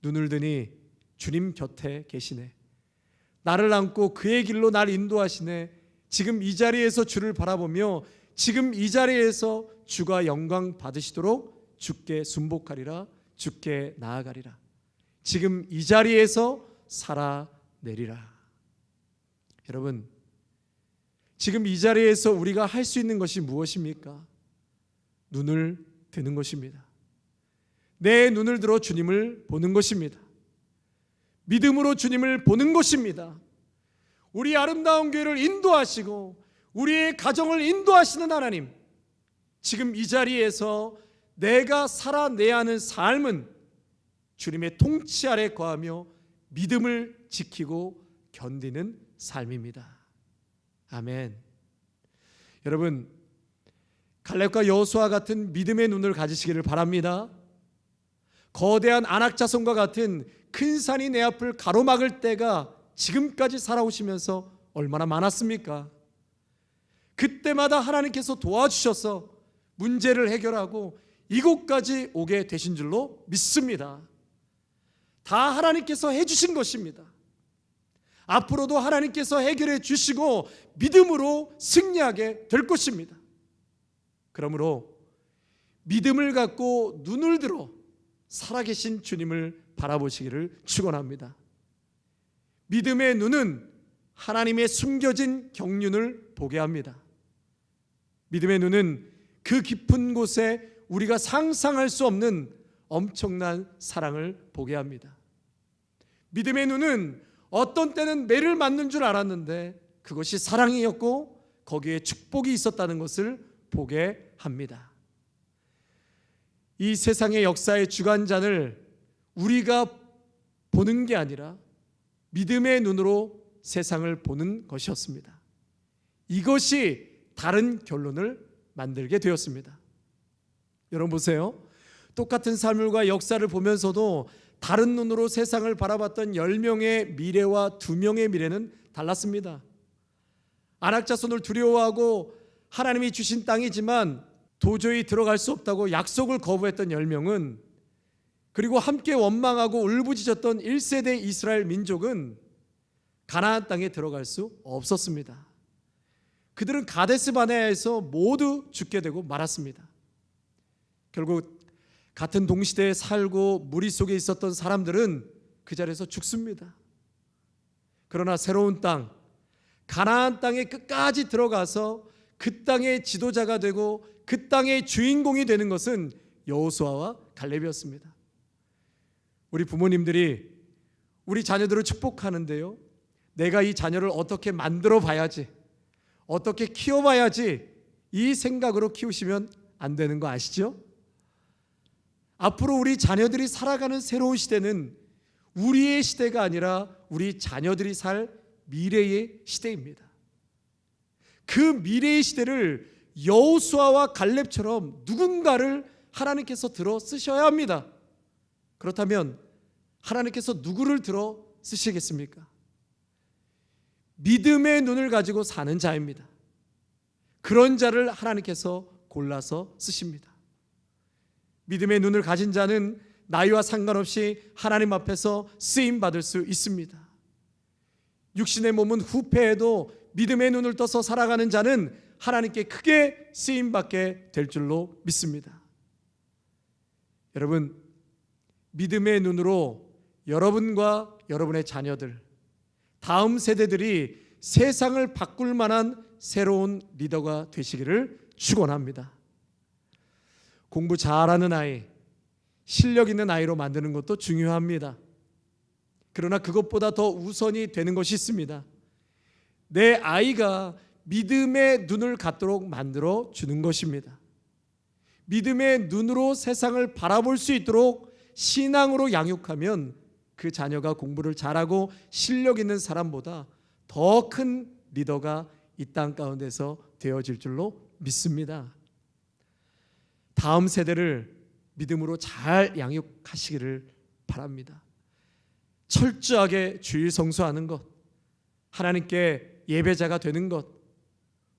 눈을 드니 주님 곁에 계시네. 나를 안고 그의 길로 날 인도하시네. 지금 이 자리에서 주를 바라보며 지금 이 자리에서 주가 영광 받으시도록 주께 순복하리라. 주께 나아가리라. 지금 이 자리에서 살아내리라. 여러분, 지금 이 자리에서 우리가 할 수 있는 것이 무엇입니까? 눈을 드는 것입니다. 내 눈을 들어 주님을 보는 것입니다. 믿음으로 주님을 보는 것입니다. 우리 아름다운 교회를 인도하시고 우리의 가정을 인도하시는 하나님, 지금 이 자리에서 내가 살아내야 하는 삶은 주님의 통치 아래 거하며 믿음을 지키고 견디는 삶입니다. 아멘. 여러분, 갈렙과 여호수아 같은 믿음의 눈을 가지시기를 바랍니다. 거대한 안악자손과 같은 큰 산이 내 앞을 가로막을 때가 지금까지 살아오시면서 얼마나 많았습니까? 그때마다 하나님께서 도와주셔서 문제를 해결하고 이곳까지 오게 되신 줄로 믿습니다. 다 하나님께서 해주신 것입니다. 앞으로도 하나님께서 해결해 주시고 믿음으로 승리하게 될 것입니다. 그러므로 믿음을 갖고 눈을 들어 살아계신 주님을 바라보시기를 축원합니다. 믿음의 눈은 하나님의 숨겨진 경륜을 보게 합니다. 믿음의 눈은 그 깊은 곳에 우리가 상상할 수 없는 엄청난 사랑을 보게 합니다. 믿음의 눈은 어떤 때는 매를 맞는 줄 알았는데 그것이 사랑이었고 거기에 축복이 있었다는 것을 보게 합니다. 이 세상의 역사의 주관자를 우리가 보는 게 아니라 믿음의 눈으로 세상을 보는 것이었습니다. 이것이 다른 결론을 만들게 되었습니다. 여러분 보세요. 똑같은 사물과 역사를 보면서도 다른 눈으로 세상을 바라봤던 10명의 미래와 2명의 미래는 달랐습니다. 안악자손을 두려워하고 하나님이 주신 땅이지만 도저히 들어갈 수 없다고 약속을 거부했던 10명은, 그리고 함께 원망하고 울부짖었던 1세대 이스라엘 민족은 가나안 땅에 들어갈 수 없었습니다. 그들은 가데스 바네아에서 모두 죽게 되고 말았습니다. 결국 같은 동시대에 살고 무리 속에 있었던 사람들은 그 자리에서 죽습니다. 그러나 새로운 땅, 가나안 땅에 끝까지 들어가서 그 땅의 지도자가 되고 그 땅의 주인공이 되는 것은 여호수아와 갈렙이었습니다. 우리 부모님들이 우리 자녀들을 축복하는데요, 내가 이 자녀를 어떻게 만들어 봐야지, 어떻게 키워 봐야지, 이 생각으로 키우시면 안 되는 거 아시죠? 앞으로 우리 자녀들이 살아가는 새로운 시대는 우리의 시대가 아니라 우리 자녀들이 살 미래의 시대입니다. 그 미래의 시대를 여호수아와 갈렙처럼 누군가를 하나님께서 들어 쓰셔야 합니다. 그렇다면 하나님께서 누구를 들어 쓰시겠습니까? 믿음의 눈을 가지고 사는 자입니다. 그런 자를 하나님께서 골라서 쓰십니다. 믿음의 눈을 가진 자는 나이와 상관없이 하나님 앞에서 쓰임 받을 수 있습니다. 육신의 몸은 후패해도 믿음의 눈을 떠서 살아가는 자는 하나님께 크게 쓰임 받게 될 줄로 믿습니다. 여러분, 믿음의 눈으로 여러분과 여러분의 자녀들, 다음 세대들이 세상을 바꿀 만한 새로운 리더가 되시기를 축원합니다. 공부 잘하는 아이, 실력 있는 아이로 만드는 것도 중요합니다. 그러나 그것보다 더 우선이 되는 것이 있습니다. 내 아이가 믿음의 눈을 갖도록 만들어 주는 것입니다. 믿음의 눈으로 세상을 바라볼 수 있도록 신앙으로 양육하면 그 자녀가 공부를 잘하고 실력 있는 사람보다 더 큰 리더가 이 땅 가운데서 되어질 줄로 믿습니다. 다음 세대를 믿음으로 잘 양육하시기를 바랍니다. 철저하게 주일 성수하는 것, 하나님께 예배자가 되는 것,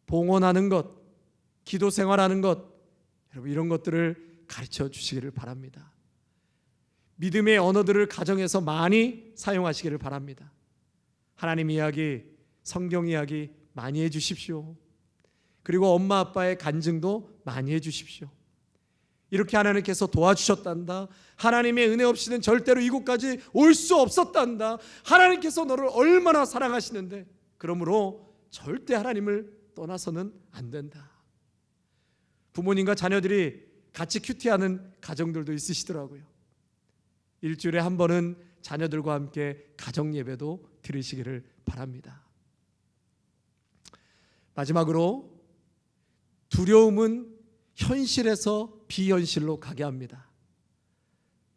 봉헌하는 것, 기도 생활하는 것, 여러분 이런 것들을 가르쳐 주시기를 바랍니다. 믿음의 언어들을 가정에서 많이 사용하시기를 바랍니다. 하나님 이야기, 성경 이야기 많이 해주십시오. 그리고 엄마 아빠의 간증도 많이 해주십시오. 이렇게 하나님께서 도와주셨단다. 하나님의 은혜 없이는 절대로 이곳까지 올 수 없었단다. 하나님께서 너를 얼마나 사랑하시는데 그러므로 절대 하나님을 떠나서는 안 된다. 부모님과 자녀들이 같이 큐티하는 가정들도 있으시더라고요. 일주일에 한 번은 자녀들과 함께 가정 예배도 드리시기를 바랍니다. 마지막으로 두려움은 현실에서 비현실로 가게 합니다.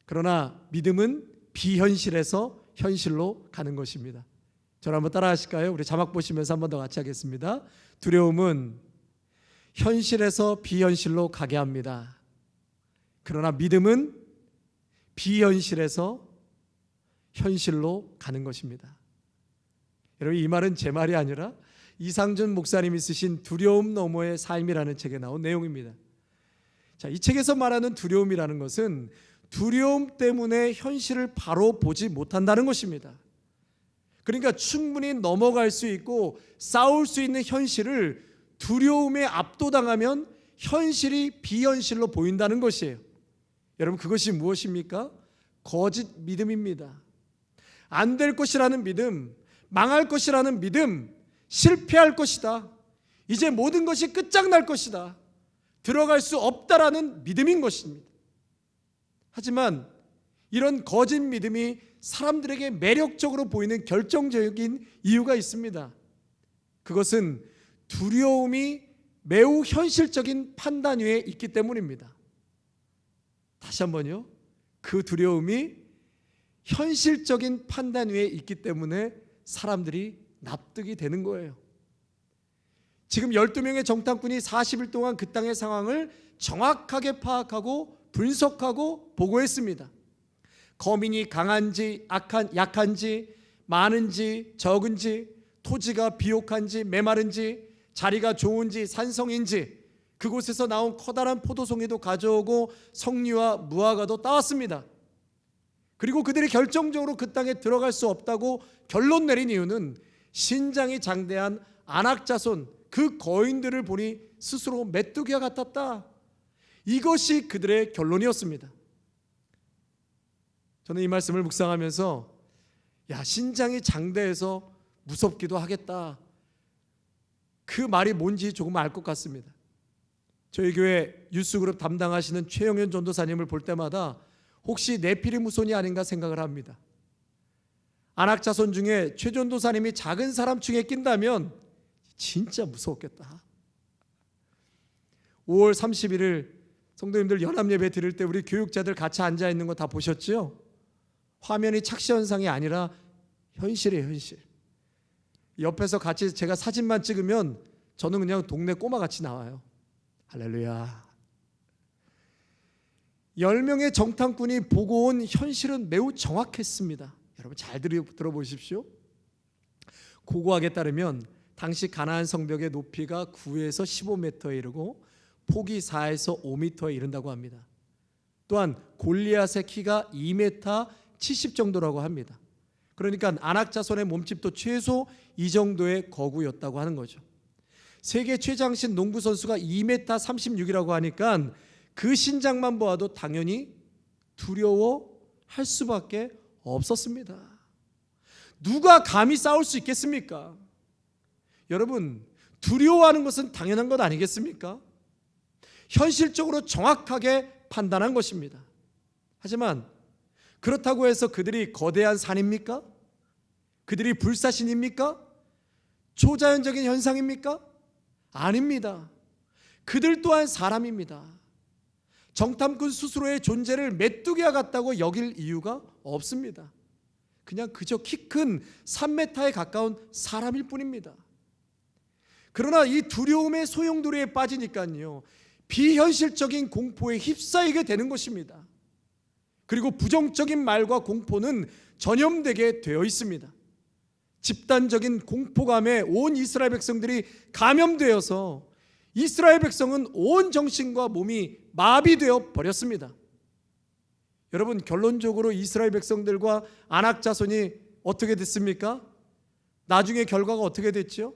그러나 믿음은 비현실에서 현실로 가는 것입니다. 저를 한번 따라 하실까요? 우리 자막 보시면서 한 번 더 같이 하겠습니다. 두려움은 현실에서 비현실로 가게 합니다. 그러나 믿음은 비현실에서 현실로 가는 것입니다. 여러분 이 말은 제 말이 아니라 이상준 목사님이 쓰신 두려움 너머의 삶이라는 책에 나온 내용입니다. 자, 이 책에서 말하는 두려움이라는 것은 두려움 때문에 현실을 바로 보지 못한다는 것입니다. 그러니까 충분히 넘어갈 수 있고 싸울 수 있는 현실을 두려움에 압도당하면 현실이 비현실로 보인다는 것이에요. 여러분 그것이 무엇입니까? 거짓 믿음입니다. 안 될 것이라는 믿음, 망할 것이라는 믿음, 실패할 것이다, 이제 모든 것이 끝장날 것이다, 들어갈 수 없다라는 믿음인 것입니다. 하지만 이런 거짓 믿음이 사람들에게 매력적으로 보이는 결정적인 이유가 있습니다. 그것은 두려움이 매우 현실적인 판단 위에 있기 때문입니다. 다시 한번요. 그 두려움이 현실적인 판단 위에 있기 때문에 사람들이 납득이 되는 거예요. 지금 12명의 정탐꾼이 40일 동안 그 땅의 상황을 정확하게 파악하고 분석하고 보고했습니다. 거민이 강한지 약한지 많은지 적은지, 토지가 비옥한지 메마른지, 자리가 좋은지 산성인지, 그곳에서 나온 커다란 포도송이도 가져오고 석류와 무화과도 따왔습니다. 그리고 그들이 결정적으로 그 땅에 들어갈 수 없다고 결론 내린 이유는 신장이 장대한 안악자손 그 거인들을 보니 스스로 메뚜기와 같았다. 이것이 그들의 결론이었습니다. 저는 이 말씀을 묵상하면서 신장이 장대해서 무섭기도 하겠다, 그 말이 뭔지 조금 알 것 같습니다. 저희 교회 유스그룹 담당하시는 최영현 전도사님을 볼 때마다 혹시 네피림 후손이 아닌가 생각을 합니다. 안악자손 중에 최 전도사님이 작은 사람 중에 낀다면 진짜 무서웠겠다. 5월 31일 성도님들 연합예배 드릴 때 우리 교육자들 같이 앉아있는 거 다 보셨죠? 화면이 착시 현상이 아니라 현실이에요, 현실. 옆에서 같이 제가 사진만 찍으면 저는 그냥 동네 꼬마같이 나와요. 할렐루야. 10명의 정탐꾼이 보고 온 현실은 매우 정확했습니다. 여러분 잘 들어보십시오. 고고학에 따르면 당시 가나안 성벽의 높이가 9에서 15m에 이르고 폭이 4에서 5m에 이른다고 합니다. 또한 골리앗의 키가 2m 70 정도라고 합니다. 그러니까 안악자손의 몸집도 최소 이 정도의 거구였다고 하는 거죠. 세계 최장신 농구 선수가 2m 36이라고 하니까 그 신장만 보아도 당연히 두려워할 수밖에 없었습니다. 누가 감히 싸울 수 있겠습니까? 여러분, 두려워하는 것은 당연한 것 아니겠습니까? 현실적으로 정확하게 판단한 것입니다. 하지만 그렇다고 해서 그들이 거대한 산입니까? 그들이 불사신입니까? 초자연적인 현상입니까? 아닙니다. 그들 또한 사람입니다. 정탐꾼 스스로의 존재를 메뚜기와 같다고 여길 이유가 없습니다. 그냥 그저 키 큰 3m에 가까운 사람일 뿐입니다. 그러나 이 두려움의 소용돌이에 빠지니까요, 비현실적인 공포에 휩싸이게 되는 것입니다. 그리고 부정적인 말과 공포는 전염되게 되어 있습니다. 집단적인 공포감에 온 이스라엘 백성들이 감염되어서 이스라엘 백성은 온 정신과 몸이 마비되어 버렸습니다. 여러분, 결론적으로 이스라엘 백성들과 아낙 자손이 어떻게 됐습니까? 나중에 결과가 어떻게 됐죠?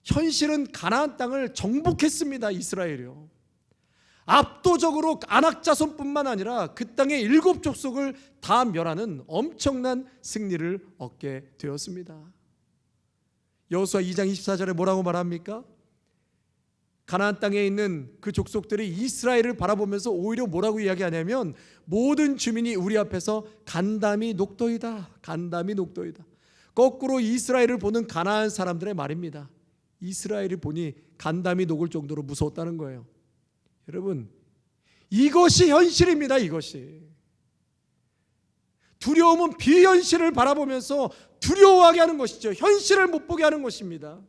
현실은 가나안 땅을 정복했습니다. 이스라엘이요. 압도적으로 아낙 자손뿐만 아니라 그 땅의 7 족속을 다 멸하는 엄청난 승리를 얻게 되었습니다. 여호수아 2장 24절에 뭐라고 말합니까? 가나안 땅에 있는 그 족속들이 이스라엘을 바라보면서 오히려 뭐라고 이야기하냐면, 모든 주민이 우리 앞에서 간담이 녹도이다. 간담이 녹도이다. 거꾸로 이스라엘을 보는 가나안 사람들의 말입니다. 이스라엘이 보니 간담이 녹을 정도로 무서웠다는 거예요. 여러분, 이것이 현실입니다. 이것이. 두려움은 비현실을 바라보면서 두려워하게 하는 것이죠. 현실을 못 보게 하는 것입니다.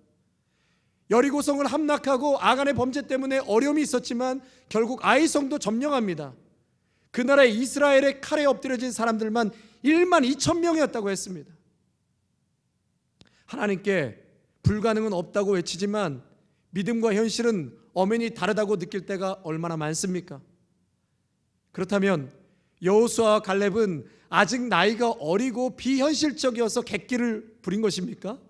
여리고성을 함락하고 아간의 범죄 때문에 어려움이 있었지만 결국 아이성도 점령합니다. 그날에 이스라엘의 칼에 엎드려진 사람들만 12,000명이었다고 했습니다. 하나님께 불가능은 없다고 외치지만 믿음과 현실은 엄연히 다르다고 느낄 때가 얼마나 많습니까? 그렇다면 여호수아와 갈렙은 아직 나이가 어리고 비현실적이어서 객기를 부린 것입니까?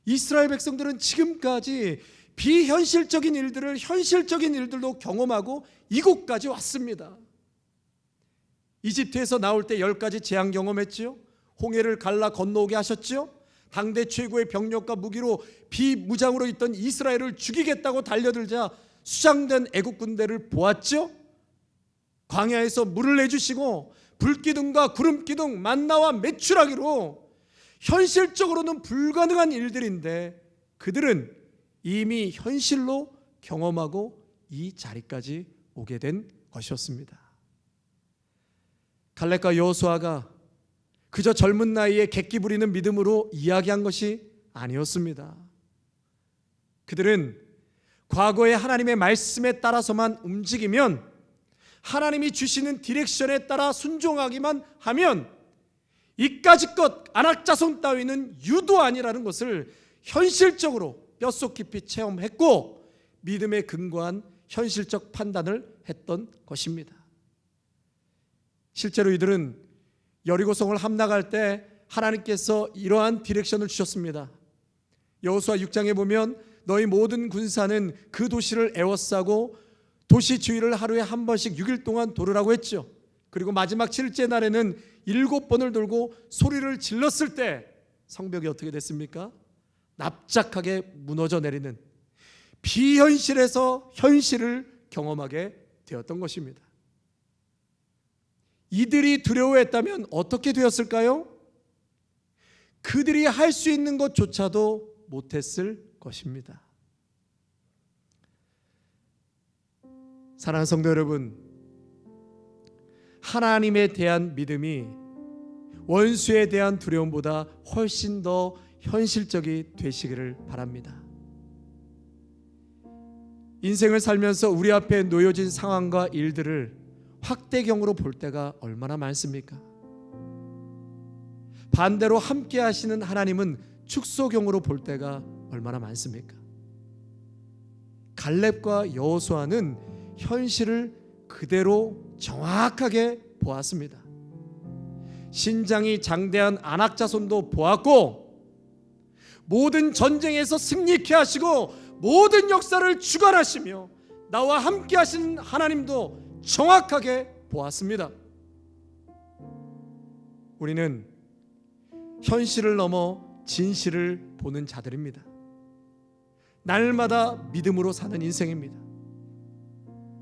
이스라엘 백성들은 지금까지 비현실적인 일들을 현실적인 일들로 경험하고 이곳까지 왔습니다. 이집트에서 나올 때 10가지 재앙 경험했지요. 홍해를 갈라 건너오게 하셨지요. 당대 최고의 병력과 무기로 비무장으로 있던 이스라엘을 죽이겠다고 달려들자 수장된 애국 군대를 보았죠. 광야에서 물을 내주시고 불기둥과 구름기둥, 만나와 메추라기로 현실적으로는 불가능한 일들인데 그들은 이미 현실로 경험하고 이 자리까지 오게 된 것이었습니다. 갈렙과 여호수아가 그저 젊은 나이에 객기 부리는 믿음으로 이야기한 것이 아니었습니다. 그들은 과거의 하나님의 말씀에 따라서만 움직이면, 하나님이 주시는 디렉션에 따라 순종하기만 하면 이까짓 것 아낙 자손 따위는 유도 아니라는 것을 현실적으로 뼛속 깊이 체험했고 믿음에 근거한 현실적 판단을 했던 것입니다. 실제로 이들은 여리고성을 함락할 때 하나님께서 이러한 디렉션을 주셨습니다. 여호수아 6장에 보면 너희 모든 군사는 그 도시를 에워싸고 도시 주위를 하루에 한 번씩 6일 동안 돌으라고 했죠. 그리고 마지막 7째 날에는 7번을 돌고 소리를 질렀을 때 성벽이 어떻게 됐습니까? 납작하게 무너져 내리는, 비현실에서 현실을 경험하게 되었던 것입니다. 이들이 두려워했다면 어떻게 되었을까요? 그들이 할 수 있는 것조차도 못했을 것입니다. 사랑하는 성도 여러분, 하나님에 대한 믿음이 원수에 대한 두려움보다 훨씬 더 현실적이 되시기를 바랍니다. 인생을 살면서 우리 앞에 놓여진 상황과 일들을 확대경으로 볼 때가 얼마나 많습니까? 반대로 함께 하시는 하나님은 축소경으로 볼 때가 얼마나 많습니까? 갈렙과 여호수아는 현실을 그대로 정확하게 보았습니다. 신장이 장대한 아낙 자손도 보았고, 모든 전쟁에서 승리케 하시고 모든 역사를 주관하시며 나와 함께 하신 하나님도 정확하게 보았습니다. 우리는 현실을 넘어 진실을 보는 자들입니다. 날마다 믿음으로 사는 인생입니다.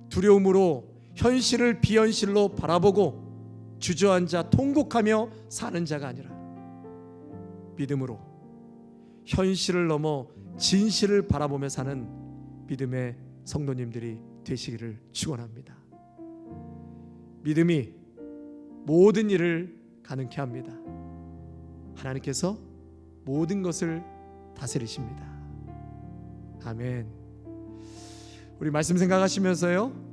두려움으로 현실을 비현실로 바라보고 주저앉아 통곡하며 사는 자가 아니라 믿음으로 현실을 넘어 진실을 바라보며 사는 믿음의 성도님들이 되시기를 축원합니다. 믿음이 모든 일을 가능케 합니다. 하나님께서 모든 것을 다스리십니다. 아멘. 우리 말씀 생각하시면서요,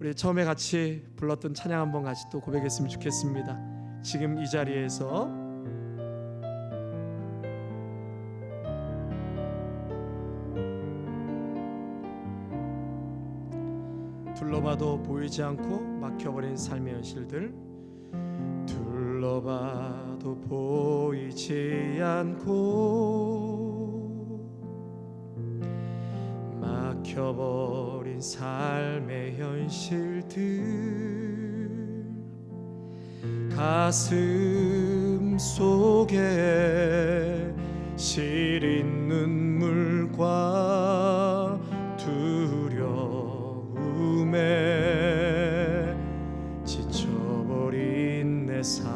우리 처음에 같이 불렀던 찬양 한번 같이 또 고백했으면 좋겠습니다. 지금 이 자리에서 둘러봐도 보이지 않고 막혀버린 삶의 현실들, 둘러봐도 보이지 않고 막혀버린 삶의 현실들, 가슴 속에 시린 눈물과 두려움에 지쳐버린 내 삶,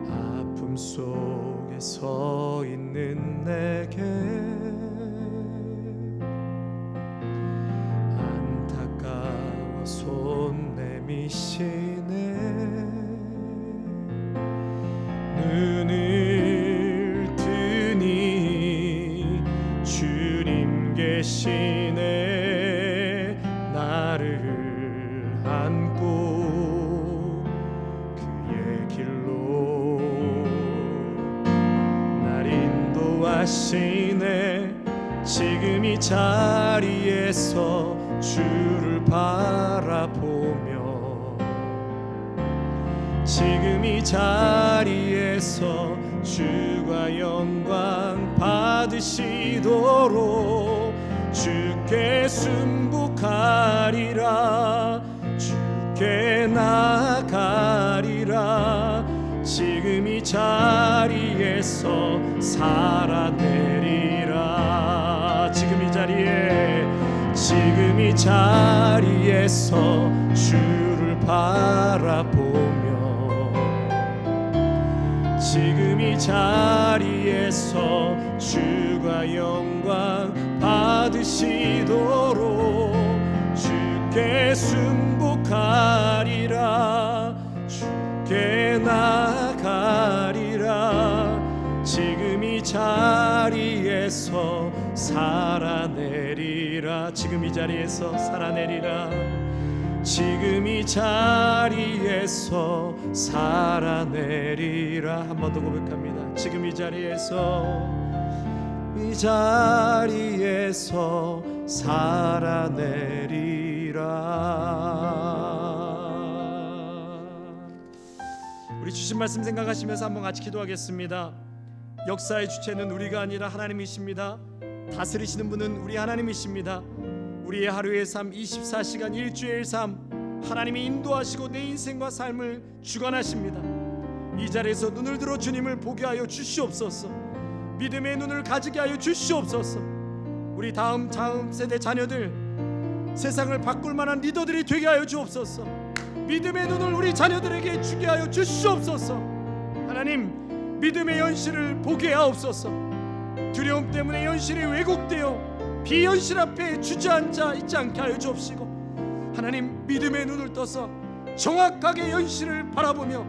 아픔 속에 서 있는 내게 안타까워 손 내미시네. 눈을 뜨니 주님 계시네. 나를 안고 그의 길로 날 인도하시네. 지금 이 자리에서 주를 바라보며, 지금 이 자리에서 주가 영광 받으시도록 주께 순복하리라, 주께 나아가리라. 지금 이 자리에서 살아내리라. 지금 이 자리에, 지금 이 자리에서 주를 바라보며, 지금 이 자리에서 주가 영광 받으시도록 주께 순복하리라, 주께 나아가리라. 지금 이 자리에서 살아내리라. 지금 이 자리에서 살아내리라. 지금 이 자리에서 살아내리라. 한 번 더 고백합니다. 지금 이 자리에서, 이 자리에서 살아내리라. 우리 주신 말씀 생각하시면서 한번 같이 기도하겠습니다. 역사의 주체는 우리가 아니라 하나님이십니다. 다스리시는 분은 우리 하나님이십니다. 우리의 하루의 삶, 24시간 일주일 삶, 하나님이 인도하시고 내 인생과 삶을 주관하십니다. 이 자리에서 눈을 들어 주님을 보게 하여 주시옵소서. 믿음의 눈을 가지게 하여 주시옵소서. 우리 다음 세대 자녀들, 세상을 바꿀 만한 리더들이 되게 하여 주옵소서. 믿음의 눈을 우리 자녀들에게 주게 하여 주시옵소서. 하나님, 믿음의 현실을 보게 하옵소서. 두려움 때문에 현실이 왜곡되어 비현실 앞에 주저앉아 있지 않게 하여 주옵시고, 하나님, 믿음의 눈을 떠서 정확하게 현실을 바라보며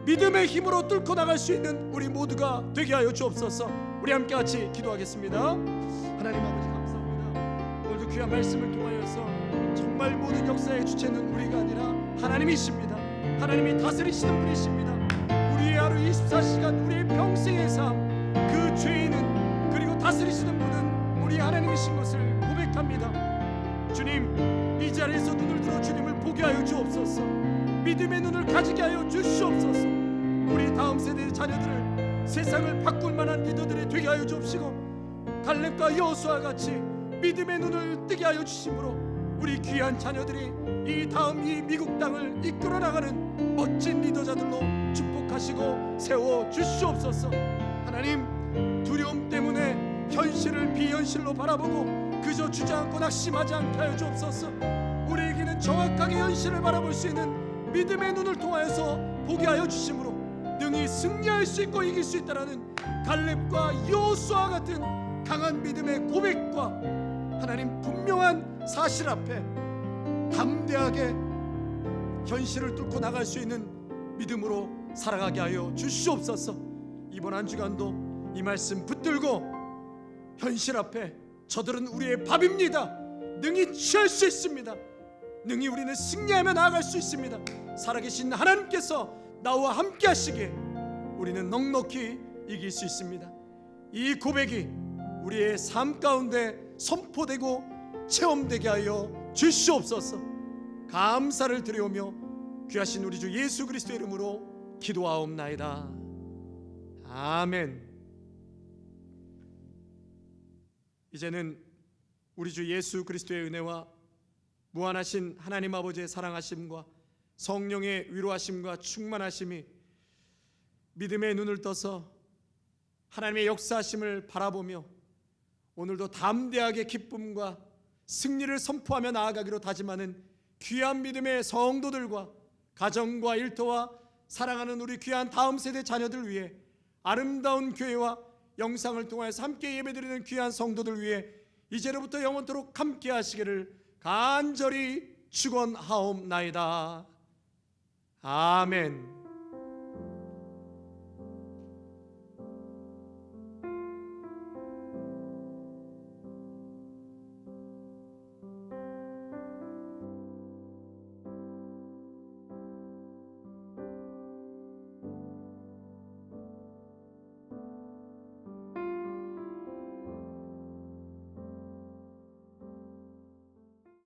믿음의 힘으로 뚫고 나갈 수 있는 우리 모두가 되게 하여 주옵소서. 우리 함께 같이 기도하겠습니다. 하나님 아버지, 감사합니다. 오늘도 귀한 말씀을 통하여서 정말 모든 역사의 주체는 우리가 아니라 하나님이십니다. 하나님이 다스리시는 분이십니다. 우리의 하루 24시간, 우리의 평생의 삶, 그 죄인은, 그리고 다스리시는 분은 우리 하나님이신 것을 고백합니다. 주님, 이 자리에서 눈을 들어 주님을 보게 하여 주옵소서. 믿음의 눈을 가지게 하여 주시옵소서. 우리 다음 세대의 자녀들을 세상을 바꿀 만한 리더들이 되게 하여 주옵시고, 갈렙과 여호수아와 같이 믿음의 눈을 뜨게 하여 주심으로 우리 귀한 자녀들이 이 다음 이 미국 땅을 이끌어 나가는 멋진 리더자들로 축복하시고 세워 주시옵소서. 하나님, 두려움 때문에 현실을 비현실로 바라보고 그저 주저앉고 낙심하지 않게 하여 주옵소서. 우리에게는 정확하게 현실을 바라볼 수 있는 믿음의 눈을 통하여서 보게 하여 주심으로 능히 승리할 수 있고 이길 수 있다라는 갈렙과 여호수아 같은 강한 믿음의 고백과 하나님 분명한 사실 앞에 담대하게 현실을 뚫고 나갈 수 있는 믿음으로 살아가게 하여 주시옵소서. 이번 한 주간도 이 말씀 붙들고 현실 앞에 저들은 우리의 밥입니다. 능히 취할 수 있습니다. 능히 우리는 승리하며 나아갈 수 있습니다. 살아계신 하나님께서 나와 함께 하시기에 우리는 넉넉히 이길 수 있습니다. 이 고백이 우리의 삶 가운데 선포되고 체험되게 하여 주시옵소서. 감사를 드리오며 귀하신 우리 주 예수 그리스도의 이름으로 기도하옵나이다. 아멘. 이제는 우리 주 예수 그리스도의 은혜와 무한하신 하나님 아버지의 사랑하심과 성령의 위로하심과 충만하심이 믿음의 눈을 떠서 하나님의 역사하심을 바라보며 오늘도 담대하게 기쁨과 승리를 선포하며 나아가기로 다짐하는 귀한 믿음의 성도들과 가정과 일터와 사랑하는 우리 귀한 다음 세대 자녀들 위해 아름다운 교회와 영상을 통해서 함께 예배드리는 귀한 성도들 위해 이제로부터 영원토록 함께 하시기를 간절히 축원하옵나이다. 아멘.